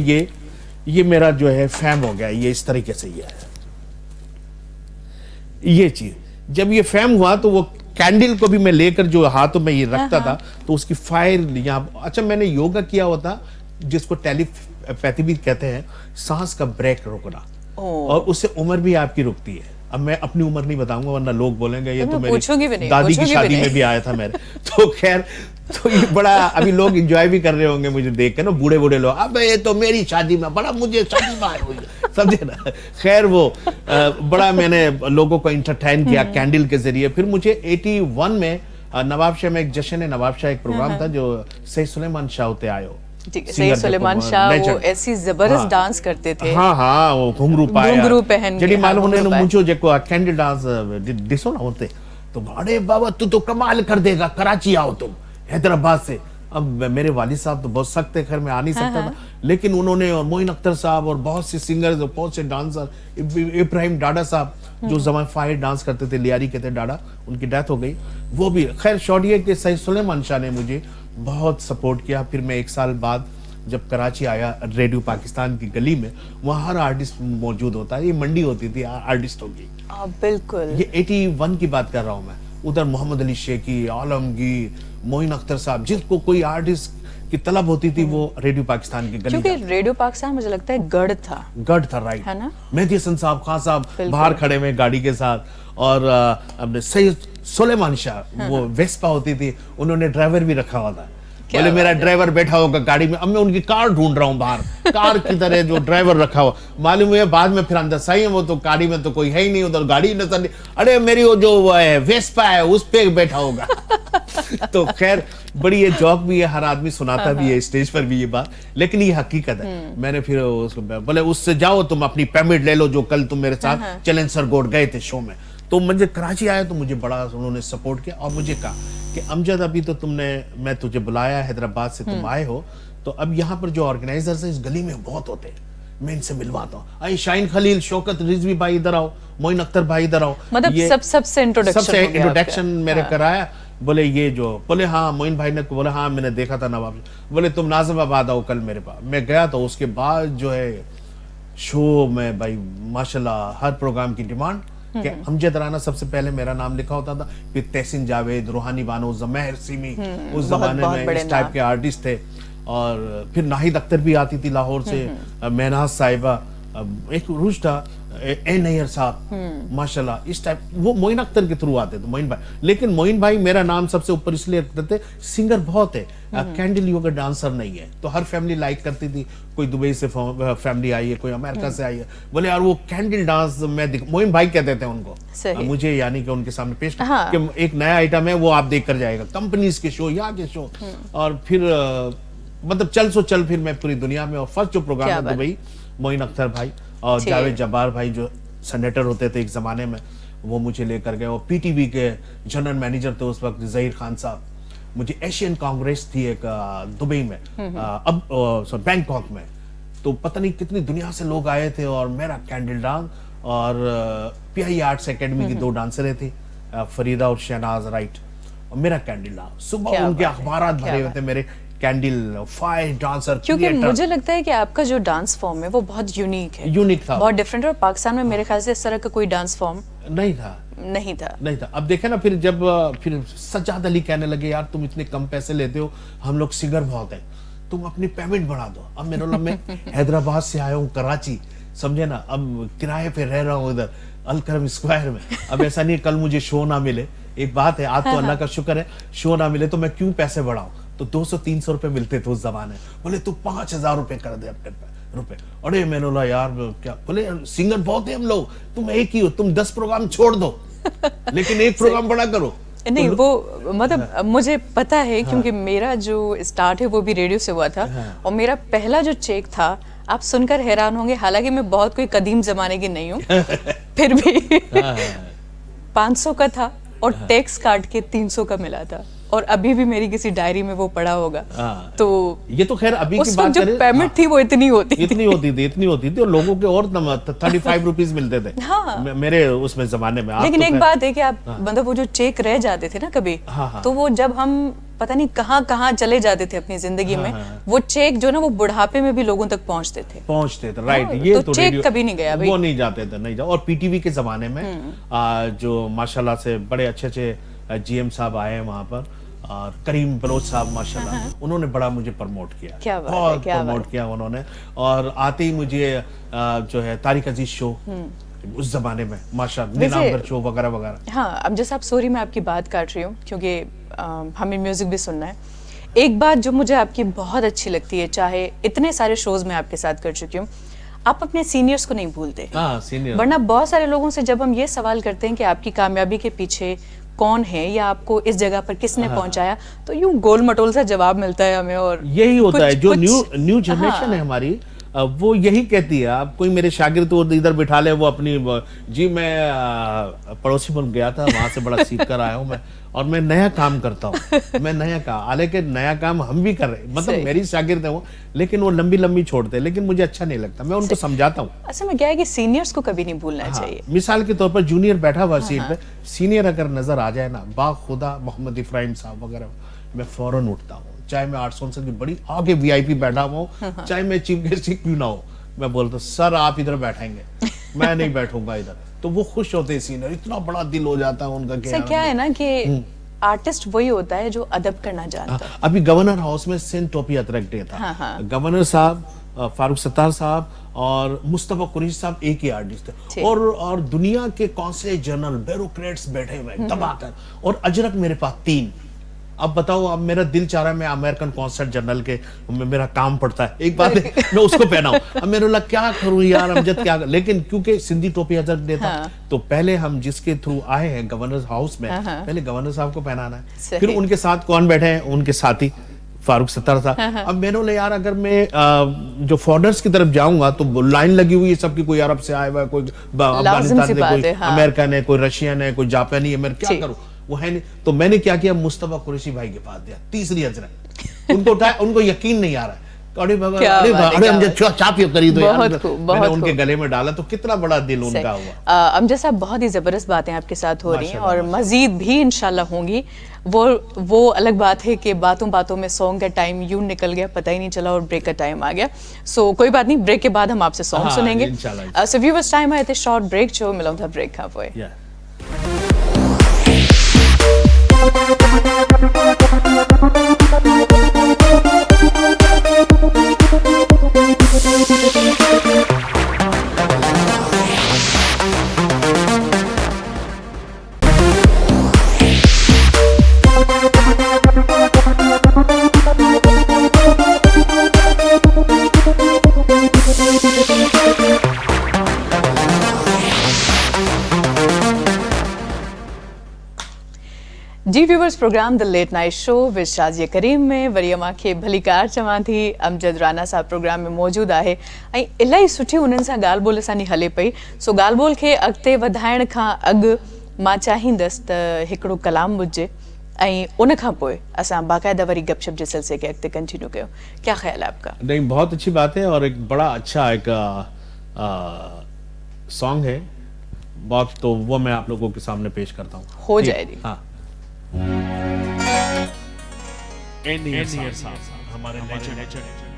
ये मेरा जो है फैम हो गया, ये इस तरीके से ये चीज जब ये फैम हुआ, तो वो कैंडल को भी मैं लेकर जो हाथों में ये रखता था, तो उसकी फायर यहाँ। अच्छा, मैंने योगा किया हुआ था जिसको टेलीपैथी भी कहते हैं, सांस का ब्रेक रोकना, और उससे उम्र भी आपकी रुकती है। अब मैं अपनी उम्र नहीं बताऊंगा वरना लोग बोलेंगे ये तो मेरी दादी की शादी में भी आया था मेरे। तो खैर, तो ये बड़ा अभी लोग एंजॉय भी कर रहे होंगे मुझे देख के ना, बूढ़े बूढ़े लोग, अब ये तो मेरी शादी में बड़ा, मुझे शादी में आए हुए, समझे ना। खैर वो बड़ा मैंने लोगों को इंटरटेन किया कैंडल के जरिए। फिर मुझे 81 में नवाबशाह में एक जश्न नवाबशाह एक प्रोग्राम था, जो सईद सुलेमान शाह होते आए हो। सईद सुलेमान शाह वो ऐसी जबरदस्त डांस करते थे। हाँ, वो घुंघरू पहन जड़ी मालूम उन्हें मुझे जेको कैंडल डांस दिसो ना होते, तो अरे बाबा तू तो कमाल कर देगा, कराची आओ तुम हैदराबाद से। अब मेरे वालिद साहब तो बहुत सख्त थे, खैर मैं आ नहीं सकता था, लेकिन उन्होंने, और मोइन अख्तर साहब और बहुत से सिंगर्स, बहुत से डांसर, इब्राहिम डाडा साहब जो जमा फायर डांस करते थे, लियारी के थे डाडा, उनकी डेथ हो गई, वो भी। खैर शॉर्ट के सईद सुलेमान शाह ने मुझे बहुत सपोर्ट किया। फिर मैं 1 साल बाद जब कराची आया, रेडियो पाकिस्तान की गली में, वहाँ हर आर्टिस्ट मौजूद होता है, ये मंडी होती थी आर्टिस्टों की। बिल्कुल, ये 81 की बात कर रहा हूँ मैं। उधर मोहम्मद अली शेखी, आलमगीर, मोइन अख्तर साहब, जिसको कोई आर्टिस्ट की तलब होती थी वो रेडियो पाकिस्तान की गली। क्योंकि रेडियो पाकिस्तान मुझे लगता है गढ़ था, राइट है ना। मेहदी हसन साहब, खान साहब बाहर खड़े हुए गाड़ी के साथ, और अपने सईद सुलेमान शाह, वो वेस्पा होती थी, उन्होंने ड्राइवर भी रखा हुआ था। बोले मेरा ड्राइवर बैठा होगा गाड़ी में। अब मैं उनकी कार ढूंढ रहा हूँ बाहर, कार की तरह जो ड्राइवर रखा हुआ, मालूम हुआ बाद में फिर अंदर सही है, वो तो गाड़ी में तो कोई है ही नहीं, उधर गाड़ी नजर नहीं, अरे मेरी वो जो वेस्पा है उस पे बैठा होगा। तो खैर बड़ी ये जॉक भी है, हर आदमी सुनाता भी है स्टेज पर भी ये बात, लेकिन ये हकीकत है। मैंने फिर उसको बोले उससे जाओ तुम अपनी पेमेंट ले लो, जो कल तुम मेरे साथ चैलेंज सरगोट गए थे शो में। तो मुझे कराची आया तो मुझे बड़ा उन्होंने सपोर्ट किया, और मुझे कहा कि अमजद अभी तो मैं तुझे बुलाया हैदराबाद से, तुम आए हो, तो अब यहाँ पर जो ऑर्गेनाइजर्स है इस गली में बहुत होते हैं, मैं इनसे मिलवाता हूँ। आई शाहीन खलील, शौकत रिजवी भाई इधर आओ, मोइन अख्तर भाई इधर आओ, मतलब सबसे इंट्रोडक्शन मेरे कराया। बोले ये जो, बोले हाँ, मोइन भाई ने बोले हाँ मैंने देखा था नवाब, बोले तुम नाजिमाबाद आओ कल मेरे पास। मैं गया तो उसके बाद जो है शो में भाई माशाल्लाह हर प्रोग्राम की डिमांड कि अमजद राना सबसे पहले मेरा नाम लिखा होता था, फिर तहसीन जावेद, रूहानी बानो, जमेहर सिमी, उस जमाने में इस टाइप के आर्टिस्ट थे। और फिर नाहिद अख्तर भी आती थी लाहौर से, महनाज साहिबा, एक रुश था, ए नैयर साहब, माशाल्लाह इस टाइप, वो मोइन अख्तर के थ्रू आते थे, मोइन भाई। लेकिन मोइन भाई मेरा नाम सबसे ऊपर इसलिए रखते थे, सिंगर बहुत है, कैंडल योगा डांसर नहीं है। तो हर फैमिली लाइक करती थी, कोई दुबई से फैमिली आई है, कोई अमेरिका से आई है, बोले यार वो कैंडल डांस में मोइन भाई कहते थे उनको, मुझे यानी कि उनके सामने पेश कि एक नया आइटम है वो आप देख कर जाएगा, कंपनीज के शो, यहाँ के शो। और फिर मतलब चल फिर मैं पूरी दुनिया में, और फर्स्ट जो प्रोग्राम है दुबई, मोइन अख्तर भाई और जावेद जब्बार भाई जो सेनेटर होते थे एक जमाने में, वो मुझे लेकर गए। और पीटीवी के जनरल मैनेजर थे उस वक्त जहीर खान साहब। मुझे एशियन कांग्रेस थी एक दुबई में, अब बैंकॉक में, तो पता नहीं कितनी दुनिया से लोग आए थे, और मेरा कैंडल डांस, और पीआई आर्ट्स एकेडमी की 2 डांसरें थी, फरीदा और शहनाज राइट, और मेरा कैंडल डांस। सुबह उनके अखबारात भरे हुए थे मेरे कैंडल, फायर डांसर, क्योंकि मुझे लगता है कि आपका जो डांस फॉर्म है वो बहुत यूनिक है, यूनिक था, बहुत डिफरेंट है, और पाकिस्तान में मेरे ख्याल से इस तरह का कोई डांस फॉर्म नहीं था। नहीं था। अब देखे ना, फिर जब फिर सज्जाद अली कहने लगे यार तुम इतने कम पैसे लेते हो, हम लोग सिंगर बहुत हैं, तुम अपनी पेमेंट बढ़ा दो। अब मेरे मैं हैदराबाद से आया हूँ कराची, समझे ना, अब किराए पे रह रहा हूँ इधर अलकरम स्क्वायर में। अब ऐसा नहीं कल मुझे शो ना मिले, एक बात है, आज तो अल्लाह का शुक्र है शो ना मिले तो मैं क्यों पैसे बढ़ाऊं। तो 200-300 रुपए मिलते थे उस जमाने। बोले तू 5000 रुपए कर दे अपने रुपए। अरे मैंने बोला यार क्या, बोले सिंगर बहुत है हम लोग, तुम एक ही हो, तुम 10 प्रोग्राम छोड़ दो लेकिन एक प्रोग्राम बड़ा करो। नहीं वो मतलब मुझे पता है, क्योंकि मेरा जो स्टार्ट है वो भी रेडियो से हुआ था, और मेरा पहला जो चेक था, आप सुनकर हैरान होंगे, हालांकि मैं बहुत कोई कदीम जमाने की नहीं हूँ फिर भी 500 का था, और टैक्स काट के 300 का मिला था, और अभी भी मेरी किसी डायरी में वो पड़ा होगा। तो ये तो खैर अभी की बात करें, जो पेमेंट थी वो इतनी होती थी, और लोगों के और 35 रुपीस मिलते थे। हाँ। मेरे उसमें जमाने में। लेकिन एक बात है कि आप मतलब वो जो चेक रह जाते थे ना कभी, तो वो जब हम पता नहीं कहाँ चले जाते थे अपनी जिंदगी में, वो चेक जो ना वो बुढ़ापे में भी लोगों तक पहुंचते थे। राइट। ये तो चेक कभी नहीं गया भाई, वो नहीं जाते थे, नहीं जा। और पीटीवी के जमाने में जो माशाल्लाह से बड़े अच्छे जीएम साहब आए हैं वहां पर, और करीम बलोच साहब माशाल्लाह, उन्होंने बड़ा मुझे प्रमोट किया, बहुत प्रमोट किया उन्होंने। और आते ही मुझे जो है तारिक अजीज शो उस जमाने में माशाल्लाह, नीलांबर शो वगैरह वगैरह। हाँ, अब जैसे आप, सॉरी मैं आपकी बात काट रही हूँ क्योंकि हमें म्यूजिक भी सुनना है। एक बात जो मुझे आपकी बहुत अच्छी लगती है, चाहे इतने सारे शोज में आपके साथ कर चुकी हूँ, आप अपने सीनियर्स को नहीं भूलते। सीनियर। वरना बहुत सारे लोगों से जब हम ये सवाल करते हैं कि आपकी कामयाबी के पीछे कौन है या आपको इस जगह पर किसने पहुंचाया, तो यूं गोल मटोल सा जवाब मिलता है हमें। और यही होता है जो न्यू जनरेशन है हमारी, वो यही कहती है। आप कोई मेरे शागिर्द तो इधर बिठा ले, वो अपनी जी मैं पड़ोसी मुल्क गया था, वहां से बड़ा सीख कर आया हूँ मैं, और मैं नया काम करता हूँ, मैं नया काम, हालांकि नया काम हम भी कर रहे हैं, मतलब मेरी शागिर्द है वो, लेकिन वो लंबी छोड़ते हैं, लेकिन मुझे अच्छा नहीं लगता, मैं उनको समझाता हूँ। असल में क्या है कि सीनियर्स को कभी नहीं भूलना चाहिए। मिसाल के तौर पर जूनियर बैठा हुआ सीट पे, सीनियर अगर नजर आ जाए ना, बाखुदा मोहम्मद इब्राहिम साहब वगैरह, मैं फौरन उठता हूँ, चाहे मैं 800 से बड़ी आगे वीआईपी बैठा हुआ हूँ, चाहे मैं चीफ गेस्ट क्यों ना हो, मैं बोलता हूँ सर आप इधर बैठेंगे, मैं नहीं बैठूंगा इधर। तो वो खुश होते हैं सीनियर, इतना बड़ा दिल हो जाता है उनका। क्या है ना कि आर्टिस्ट वही होता है जो अदब करना जानता है। अभी गवर्नर हाउस में सेंट टोपी अतरक डे था, गवर्नर साहब, फारूक सत्तार साहब और मुस्तफा कुरैशी साहब एक ही आर्टिस्ट थे, और दुनिया के कौंसलेट जनरल, ब्यूरोक्रेट्स बैठे हुए दबाकर, और अजरक मेरे पास 3। अब बताओ, अब मेरा दिल चाह रहा है मैं अमेरिकन कॉन्सर्ट जनरल के, मेरा काम पड़ता है, एक बात है मैं उसको पहनाऊं। अब मेरे लगा क्या करूं यार अमजद, क्या, लेकिन क्योंकि सिंधी टोपी अजरक डे था, तो पहले हम जिसके थ्रू आए हैं गवर्नर हाउस में, पहले गवर्नर साहब को पहनाना है, फिर उनके साथ कौन बैठे हैं, उनके साथी फारूक सत्तार साहब। अब मैंने बोला यार अगर मैं जो फॉरेनर्स की तरफ जाऊंगा तो लाइन लगी हुई है सबकी, कोई अरब से आया हुआ है, कोई अफगानिस्तान से, कोई अमेरिकन है, कोई रशियन है, कोई जापानी है, मैं क्या करूं, वो है नहीं। तो मैंने क्या किया, मुस्तफा कुरैशी भाई के पास दिया, तीसरी अजरक, उनको उठाया, उनको यकीन नहीं आ रहा है, अरे अमजद चाप करी दो यार, मैंने उनके गले में डाला, तो कितना बड़ा दिल उनका हुआ। अमजद साहब, बहुत ही जबरदस्त बातें आपके साथ हो रही हैं, और मजीद भी इंशाल्लाह होंगी। वो अलग बात है कि बातों बातों में सॉन्ग का टाइम यूं निकल गया, पता ही नहीं चला, और ब्रेक का टाइम आ गया। सो कोई बात नहीं, ब्रेक के बाद हम आपसे सॉन्ग सुनेंगे। सो व्यूअर्स, टाइम है शॉर्ट ब्रेक, जो मिलाऊं था ब्रेक का वो जी viewers, programme the late night show with Shazia Karim में वरीअ मांखे भली कार चवां थी। अमजद राना साहब प्रोग्राम में मौजूद आहे, ऐं इलाही सुठी उन्हनि सां ॻाल्हि ॿोल असांजी हले पई। सो ॻाल्हि ॿोल खे अॻिते वधाइण खां अॻु मां चाहींदसि त हिकिड़ो कलाम ॿुधिजे, ऐं उन खां पोइ असां बाक़ायदा वरी गपशप जे सिलसिले खे अॻिते कंटिन्यू कयो। क्या ख्याल है आपका? नहीं, बहुत अच्छी बात है, और एक बड़ा अच्छा एक सॉन्ग है बहुत, तो वो मैं आप लोगों के सामने पेश करता हूँ। हो जाएगी। हाँ। हमारे नेचर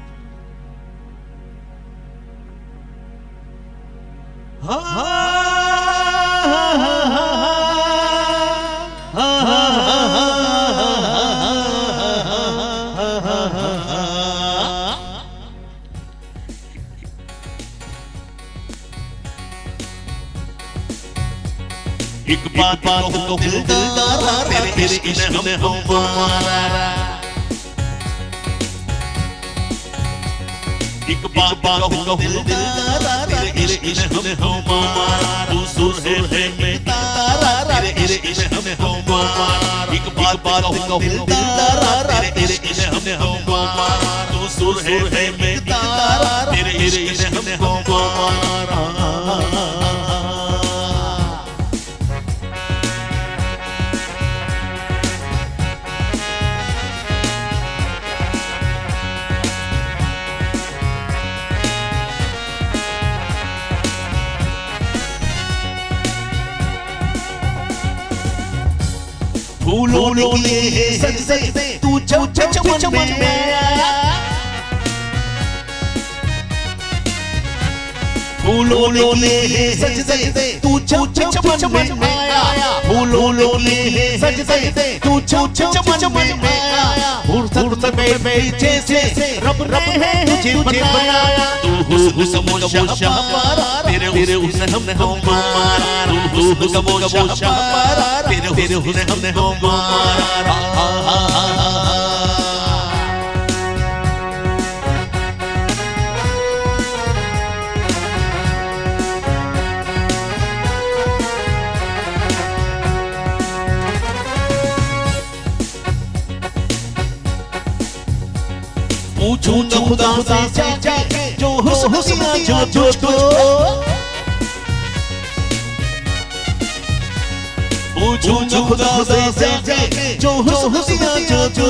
एक बात कहूँ दिलदारा तेरे इश्क ने हमको मारा एक बात कहूँ दिलदारा तेरे इश्क ने हमको मारा तू सुर है मैं तारा तेरे इश्क ने हमको मारा एक बात कहूँ दिलदारा तेरे इश्क ने हमको मारा तू सुर है मैं तारा तेरे इश्क ने हमको मारा फूलों लिए सजदे तू चमन में आया फूलों लिए सजदे तू चमन में आया फूलों लिए सजदे तू चमन में आया फुर्सत में पीछे से रब है तुझे बनाया तू हुस्न शाबारा तेरे हुस्न हमने हमको मारा तू हुस्न शाबारा तेरे हुस्न हमने हमको मारा पूछूं न खुदा से जाके जो हुस्न जो पूछूं न खुदा से जाके जो हुस्न जो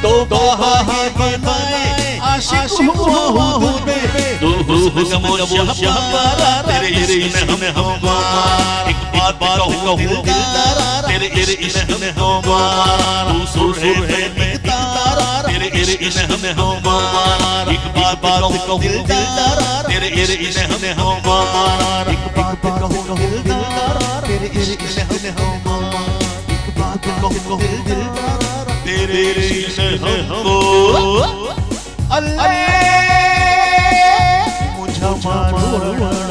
तो कहा है बनाए आशिक हूँ मैं तू हुस्न शाबारा तेरे इश्क ने हमको मारा एक बात कहूँ दिलदारा तेरे इश्क ने हमको मारा तू सुर है मैं तारा तेरे इश्क ने हमको मारा एक बात कहूँ दिलदारा तेरे इश्क ने हमको मारा एक बात कहूँ दिलदारा तेरे इश्क ने हमको मारा एक बात कहूँ दिलदारा तेरे इश्क ने हमको अल्लाह मुझे मारो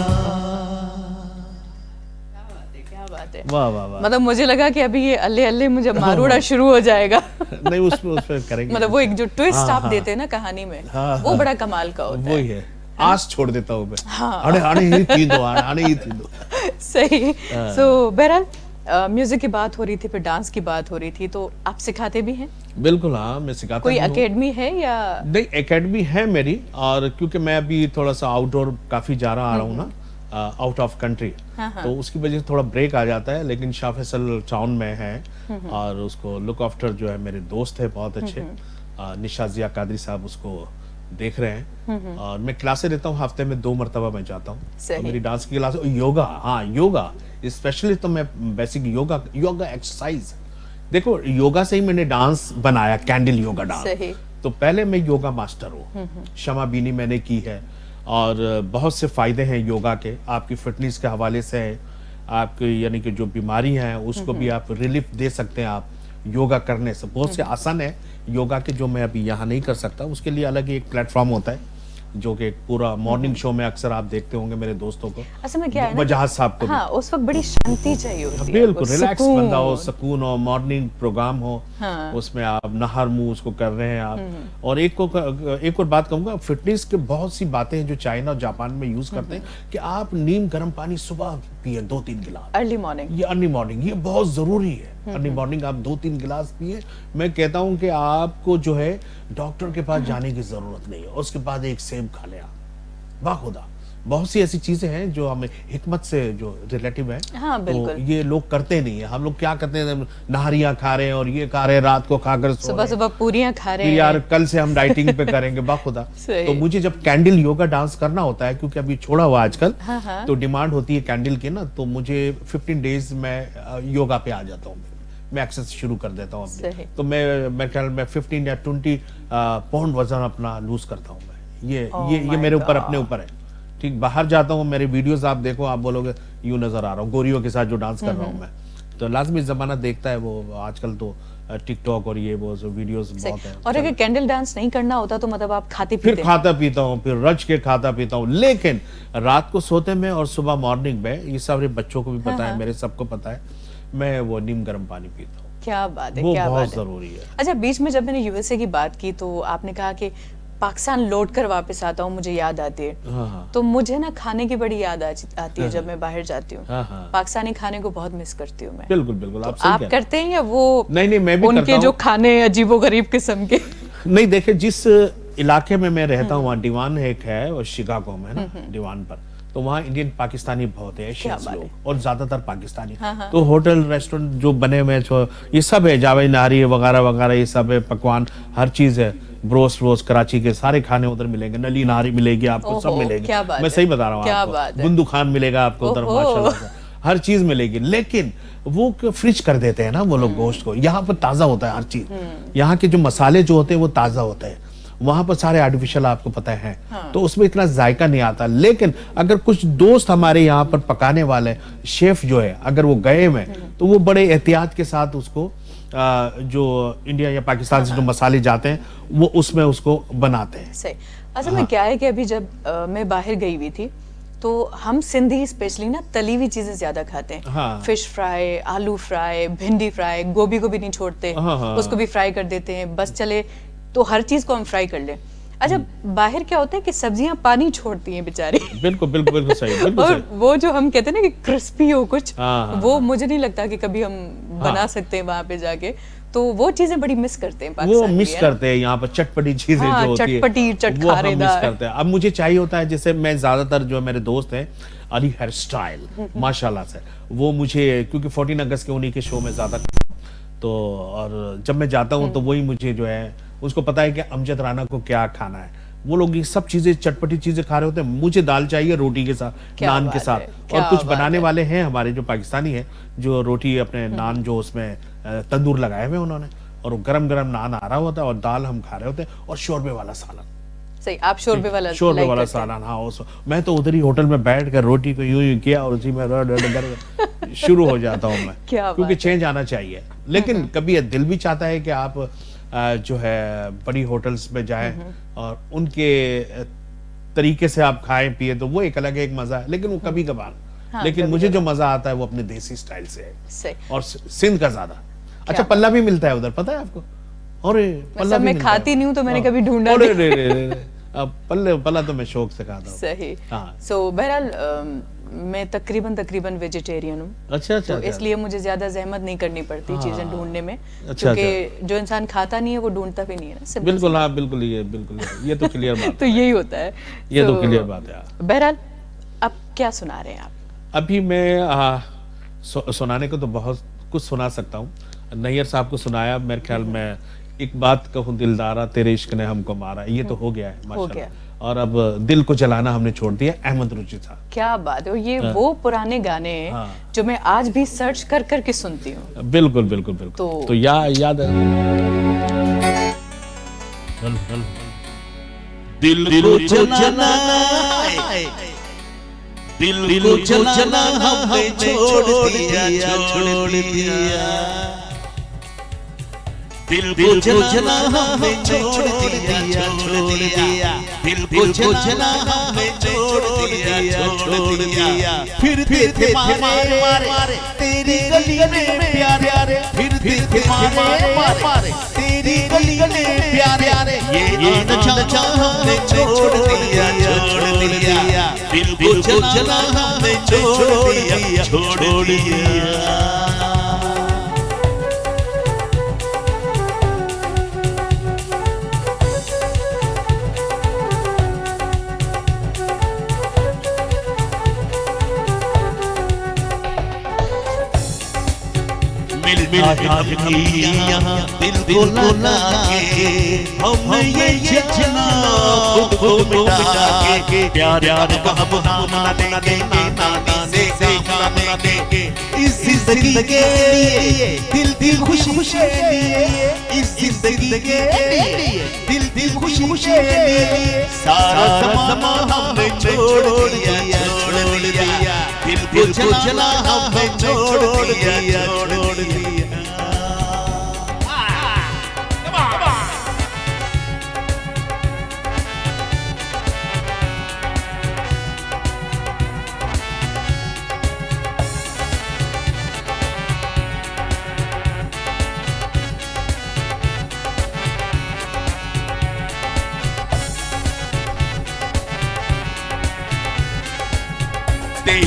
वाह वाह वाह मतलब मुझे लगा कि अभी ये अल्ले अल्ले मुझे मारूड़ा शुरू हो जाएगा नहीं उसमें करेंगे मतलब वो एक जो ट्विस्ट हाँ, आप हाँ, देते हैं ना कहानी में हाँ, वो हाँ, बड़ा कमाल का होता वही है है आस छोड़ देता हूँ मैं हाँ। आने ही थी दो आने ही थी दो सही सो बहरहाल म्यूजिक की बात हो रही थी फिर डांस की बात हो रही थी तो आप सिखाते भी हैं बिल्कुल हाँ मैं सिखाता कोई हूँ एकेडमी है या नहीं एकेडमी है मेरी और क्योंकि मैं अभी थोड़ा सा आउटडोर काफी जा रहा आ रहा हूँ ना आउट ऑफ कंट्री तो उसकी वजह से थोड़ा ब्रेक आ जाता है लेकिन शाह फैसल टाउन में है और उसको लुक आफ्टर जो है मेरे दोस्त है बहुत अच्छे निशाजिया कादरी साहब उसको देख रहे हैं और मैं क्लासे लेता हूँ हफ्ते में 2 मरतबा मैं जाता हूँ तो मेरी डांस की क्लास योगा हाँ योगा स्पेशली तो मैं बेसिक योगा एक्सरसाइज देखो योगा से ही मैंने डांस बनाया कैंडल योगा डांस तो पहले मैं योगा मास्टर हूँ शमा बीनी मैंने की है और बहुत से फायदे हैं योगा के आपकी फिटनेस के हवाले से है आपकी यानी कि जो बीमारी है उसको भी आप रिलीफ दे सकते हैं आप योगा करने से बहुत से आसन है योगा के जो मैं अभी यहाँ नहीं कर सकता उसके लिए अलग ही एक प्लेटफॉर्म होता है जो कि पूरा मॉर्निंग शो में अक्सर आप देखते होंगे मेरे दोस्तों को असल में क्या है वजाहत साहब को हाँ, उस वक्त बड़ी शांति चाहिए होती है बिल्कुल रिलैक्स बंदा हो सुकून हो मॉर्निंग प्रोग्राम हो उसमें आप नहर मुंह उसको कर रहे हैं आप और एक और बात कहूंगा फिटनेस के बहुत सी बातें हैं जो चाइना और जापान में यूज करते हैं कि आप नीम गर्म पानी सुबह पिए 2-3 गिलास अर्ली मॉर्निंग ये बहुत जरूरी है अर्ली मॉर्निंग आप 2-3 गिलास पिए मैं कहता हूं कि आपको जो है डॉक्टर के पास जाने की जरूरत नहीं है उसके बाद एक सेब खा ले आप बाखुदा बहुत सी ऐसी चीजें हैं जो हमें हिकमत से जो रिलेटिव है हाँ, तो ये लोग करते नहीं है हम लोग क्या करते हैं नहरियां खा रहे हैं और ये खा रहे हैं रात को खाकर सुबह पूरियां खा रहे हैं यार कल से हम डाइटिंग पे करेंगे बाखुदा तो मुझे जब कैंडल योगा डांस करना होता है क्योंकि अभी छोड़ा हुआ आजकल तो डिमांड होती है कैंडल की ना तो मुझे 15 डेज में योगा पे आ जाता हूँ मैं एक्सरसाइज शुरू कर देता हूँ सही। अपनी। तो मेरे ख्याल में 15 या 20 पाउंड वजन अपना लूज करता हूँ मैं। ये मेरे ऊपर, अपने ऊपर है। ठीक, बाहर जाता हूँ, मेरे वीडियोस आप देखो, आप बोलोगे यूं नजर आ रहा हूँ गोरियों के साथ जो डांस कर रहा हूँ मैं। तो लाजमी जमाना देखता है वो, आजकल तो टिकटॉक और ये वो वीडियोस बहुत है। और अगर कैंडल डांस नहीं करना होता तो मतलब आप खाते फिर पीते? खाता पीता हूँ, फिर रच के खाता पीता हूँ, लेकिन रात को सोते में और सुबह मॉर्निंग में, ये सारे बच्चों को भी पता है, मेरे सबको पता है, मैं वो नीम गर्म पानी पीता हूँ। क्या बात है, वो क्या बहुत बात है। जरूरी है। अच्छा, बीच में जब मैंने यूएसए की बात की तो आपने कहा कि पाकिस्तान लौट कर वापस आता हूँ, मुझे याद आती है। हाँ। तो मुझे ना खाने की बड़ी याद आती है जब मैं बाहर जाती हूँ। हाँ। पाकिस्तानी खाने को बहुत मिस करती हूँ मैं। बिल्कुल बिल्कुल, आप तो सही आप कह रहे करते हैं या वो? नहीं, मैं भी करता उनके हूँ। जो खाने अजीबोगरीब किस्म के। नहीं, देखिए जिस इलाके में मैं रहता हूँ वहाँ दीवान एक है, और शिकागो में ना दीवान पर, तो वहाँ इंडियन पाकिस्तानी बहुत है, एशियंस बात है। लोग, और ज्यादातर पाकिस्तानी। तो होटल रेस्टोरेंट जो बने हुए हैं, ये सब है, जावेद नारी वगैरह वगैरह, ये सब है, पकवान हर चीज है, ब्रोस्ट कराची के सारे खाने उधर मिलेंगे, नली नारी मिलेगी आपको, सब ओहो, मिलेगे। क्या बात मैं है। सही बता रहा हूँ क्या आपको, बात है। बुंदू खान मिलेगा आपको उधर, ओहो। माशाल्लाह से हर चीज मिलेगी। लेकिन वो फ्रिज कर देते हैं ना वो लोग गोश्त को, यहाँ पर ताजा होता है हर चीज। यहाँ के जो मसाले जो होते हैं वो ताजा होते हैं, वहां पर सारे आर्टिफिशियल आपको पता है। तो उसमें इतना जायका नहीं आता। लेकिन अगर कुछ दोस्त हमारे यहाँ पर पकाने वाले शेफ जो है, अगर वो गए हुए तो वो बड़े एहतियात के साथ उसको जो इंडिया या पाकिस्तान से जो मसाले जाते हैं वो उसमें उसको बनाते हैं। सही। असल में क्या है कि अभी जब मैं बाहर गई हुई थी तो हम सिंधी स्पेशली ना तली हुई चीजें ज्यादा खाते हैं। हाँ। फिश फ्राई, आलू फ्राई, भिंडी फ्राई, गोभी को भी नहीं छोड़ते, हाँ। उसको भी फ्राई कर देते हैं, बस चले तो हर चीज को हम फ्राई कर लें। अच्छा, बाहर क्या होता है कि सब्जियां पानी छोड़ती हैं बेचारी। बिल्कुल बिल्कुल बिल्कुल सही, बिल्कुल और सही। वो जो हम कहते हैं ना कि क्रिस्पी हो कुछ, हाँ। वो मुझे नहीं लगता कि कभी हम बना सकते हैं वहां पे जाके। तो वो चीजें बड़ी मिस करते हैं पाकिस्तान वो की, मिस है ना? करते हैं यहाँ पर, चटपटी चीजें हाँ, जो होती है चटपटी, वो हम मिस चटखारेदार। करते हैं। अब मुझे चाहिए होता है, जैसे मैं ज्यादातर जो मेरे दोस्त हैं अली हेयर स्टाइल माशाल्लाह से, वो मुझे, क्योंकि 14 अगस्त के उन्हीं के शो में ज्यादा, तो और जब मैं जाता हूँ तो वही मुझे जो है, उसको पता है कि अमजद राना को क्या खाना है, वो लोग ये सब चीजें चटपटी चीजें खा रहे होते हैं, मुझे दाल चाहिए रोटी के साथ, क्या नान के बात साथ। है, और क्या कुछ बात बनाने है। वाले हैं हमारे जो पाकिस्तानी हैं, जो रोटी अपने नान जो उसमें तंदूर लगाए हुए उन्होंने, और वो गरम गरम नान आ रहा होता है, और दाल हम खा रहे होते हैं, और शोरबे वाला सालन। सही, आप शोरबे वाला शोरबे like वाला करते हैं। सालन, हाँ। मैं तो उधर ही होटल में बैठ कर रोटी को यूं यूं किया और उसी में शुरू हो जाता हूँ मैं, क्या बात क्योंकि चेंज आना चाहिए। लेकिन कभी दिल भी चाहता है कि आप जो है बड़ी होटल्स में जाएं और उनके तरीके से आप खाएं पिए, तो वो एक अलग एक मजा है, लेकिन वो कभी कभार। लेकिन कभी मुझे जो मजा आता है वो अपने देसी स्टाइल से है, सही। और सिंध का ज्यादा। अच्छा, पल्ला भी मिलता है उधर, पता है आपको? और मतलब मैं खाती नहीं हूँ तो मैंने कभी ढूंढा अरे नहीं। रे रे रे। अब पल्ला तो मैं शौक से खाता हूँ। सही। हाँ। सो बहरहाल मैं तकरीबन वेजिटेरियन हूँ, अच्छा तो इसलिए मुझे ज्यादा जहमत नहीं करनी पड़ती चीजें ढूंढने में, अच्छा, क्योंकि जो इंसान खाता नहीं है वो ढूंढता भी नहीं है ना, simple बिल्कुल, हाँ बिल्कुल, ये तो क्लियर बात तो यही होता है। ये तो क्लियर बात है। बहरहाल अब क्या सुना रहे हैं आप? अभी मैं सुनाने को तो बहुत कुछ सुना सकता हूँ। नैयर साहब को सुनाया, मेरे ख्याल में एक बात कहूँ दिलदारा तेरे इश्क ने हमको मारा, ये तो हो गया है माशाल्लाह। और अब दिल को जलाना हमने छोड़ दिया, अहमद रुचि था। क्या बात है, ये वो पुराने गाने हैं हाँ। जो मैं आज भी सर्च कर कर के सुनती हूँ। बिल्कुल बिल्कुल बिल्कुल। तो याद है, दिल को जलाना दिल को जलाना हमने छोड़ दिया दिल को जलाना हमने छोड़ दिया दिल को जलाना हमने छोड़ दिया फिरते थे मारे तेरी गली में प्यारे फिरते थे मारे तेरी गली में प्यारे ये नचा हमने छोड़ दिया दिल को जलाना हमने छोड़ दिया मिल यहाँ दिल को लाके हमने ये चला खुद को मिटा के प्यार हम ना देंगे देखा मैंने इस जिंदगी के लिए, दिल दिल खुश खुश के लिए, इस जिंदगी के लिए, दिल दिल खुश खुश के लिए। सारा ज़माना हमने छोड़ दिया, छोड़ दिया, दिल को जला हमने छोड़ दिया, छोड़ दिया।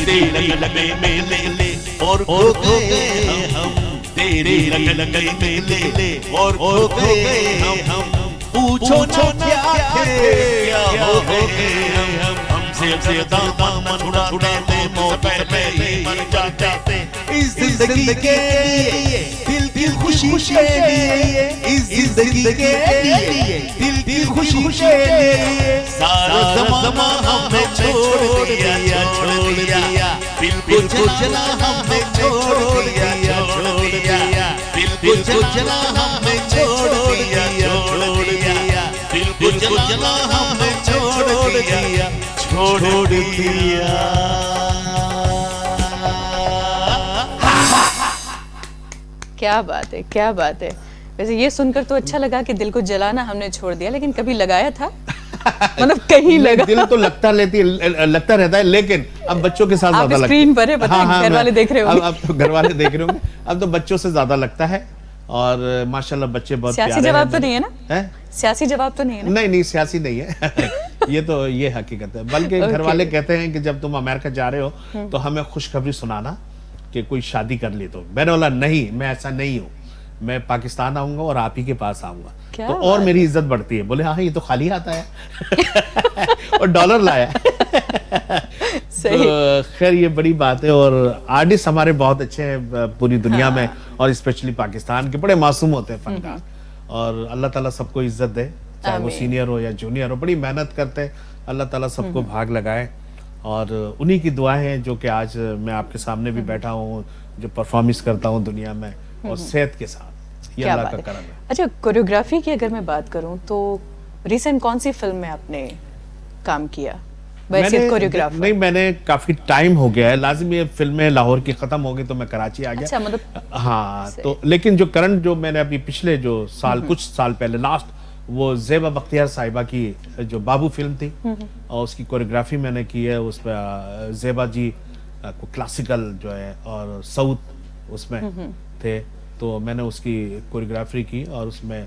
तेरे लगन में ले और खो गए हम, तेरे लगन में ले और खो गए हम। पूछो ना क्या हो गए हम, हमसे दामन छुड़ाते मोहब्बत पे ही मर जाते। इस जिंदगी के लिए, दिल दिल खुशी के लिए, इस जिंदगी के लिए, दिल दिल खुशी के लिए। सारा ज़माना हमने छोड़ दिया, छोड़ दिया, दिल को जला हमने छोड़ दिया, छोड़ दिया, दिल को जला हमने छोड़ दिया, छोड़ दिया, दिल को जला हमने छोड़ दिया, छोड़ दिया। क्या बात है, क्या बात है। वैसे ये सुनकर तो अच्छा लगा कि दिल को जलाना हमने छोड़ दिया, लेकिन कभी लगाया था? मतलब कहीं लगा? दिल तो लगता रहता है, लेकिन अब बच्चों के साथ ज्यादा लगता है। स्क्रीन पर है, पता है, घर वाले देख रहे होंगे। अब तो घर वाले देख रहे होंगे, अब तो बच्चों से ज्यादा लगता है। और माशाल्लाह बच्चे बहुत प्यारे हैं। सियासी जवाब तो नहीं है ना? है? सियासी जवाब तो नहीं है ना? नहीं, सियासी नहीं है। ये हकीकत है। बल्कि घर वाले कहते हैं कि जब तुम अमेरिका जा रहे हो तो हमें खुशखबरी सुनाना कि कोई शादी कर ली। तो मैंने बोला नहीं, मैं ऐसा नहीं हूँ, मैं पाकिस्तान आऊंगा और आप ही के पास आऊंगा तो और मेरी इज्जत बढ़ती है। बोले हाँ, ये तो खाली आता है और डॉलर लाया। सही। तो खैर ये बड़ी बात है। और आर्टिस्ट हमारे बहुत अच्छे हैं पूरी दुनिया में, और स्पेशली पाकिस्तान के बड़े मासूम होते हैं फनकार। और अल्लाह ताला सबको इज्जत दे, चाहे वो सीनियर हो या जूनियर हो, बड़ी मेहनत करते हैं। अल्लाह ताला सबको भाग लगाए, और उन्हीं की दुआएं हैं जो कि आज मैं आपके सामने भी बैठा हूँ, जो परफॉर्मेंस करता हूँ दुनिया में, और सेहत के साथ। ये अल्लाह का करम है। अच्छा, कोरियोग्राफी की अगर मैं बात करूं तो रिसेंट कौन सी फिल्म में आपने काम किया? मैंने काफी टाइम हो गया है। लाजिम ये फिल्में लाहौर की खत्म हो गई तो मैं कराची आ गया। अच्छा, मतलब हाँ, तो लेकिन जो करंट जो मैंने अभी पिछले जो साल, कुछ साल पहले लास्ट, वो ज़ेबा बख्तियार साहिबा की जो बाबू फिल्म थी, और उसकी कोरियोग्राफी मैंने की है। उस पर ज़ेबा जी को क्लासिकल जो है और साउथ उसमें थे, तो मैंने उसकी कोरियोग्राफी की। और उसमें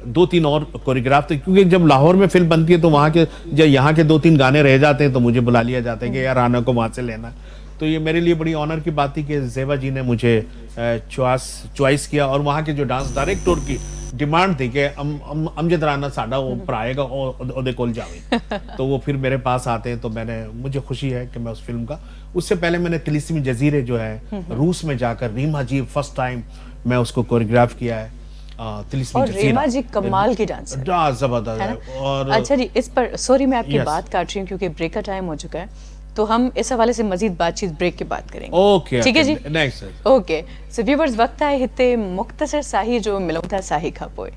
2-3 और कोरियोग्राफ थे, क्योंकि जब लाहौर में फिल्म बनती है तो वहाँ के जब यहाँ के 2-3 गाने रह जाते हैं तो मुझे बुला लिया जाता है कि यार राना को वहाँ से लेना। तो ये मेरे लिए बड़ी ऑनर की बात थी कि ज़ेबा जी ने मुझे चॉइस किया। और वहाँ के जो डांस डायरेक्टर की डिमांड थी कि अमजद राना साडा वो आएगा और ओदे कोल जावे, तो वो फिर मेरे पास आते हैं। तो मुझे खुशी है कि मैं उस फिल्म का, उससे पहले मैंने तिलिस्मी जजीरे जो है रूस में जाकर, रीमा जी फर्स्ट टाइम मैं उसको कोरियोग्राफ किया है। और रीमा जी कमाल की डांसर, जबरदस्त है। और अच्छा जी, इस पर सॉरी मैं आपकी बात काट रही हूँ क्योंकि ब्रेक का टाइम हो चुका है, तो हम इस हवाले से मजीद बातचीत ब्रेक के बाद करेंगे। ओके, ठीक है जी, नेक्स्ट। ओके, सो व्यूअर्स, वक्त आए हिते मुख्तसर साही जो मिलूं था साही खां पोइ।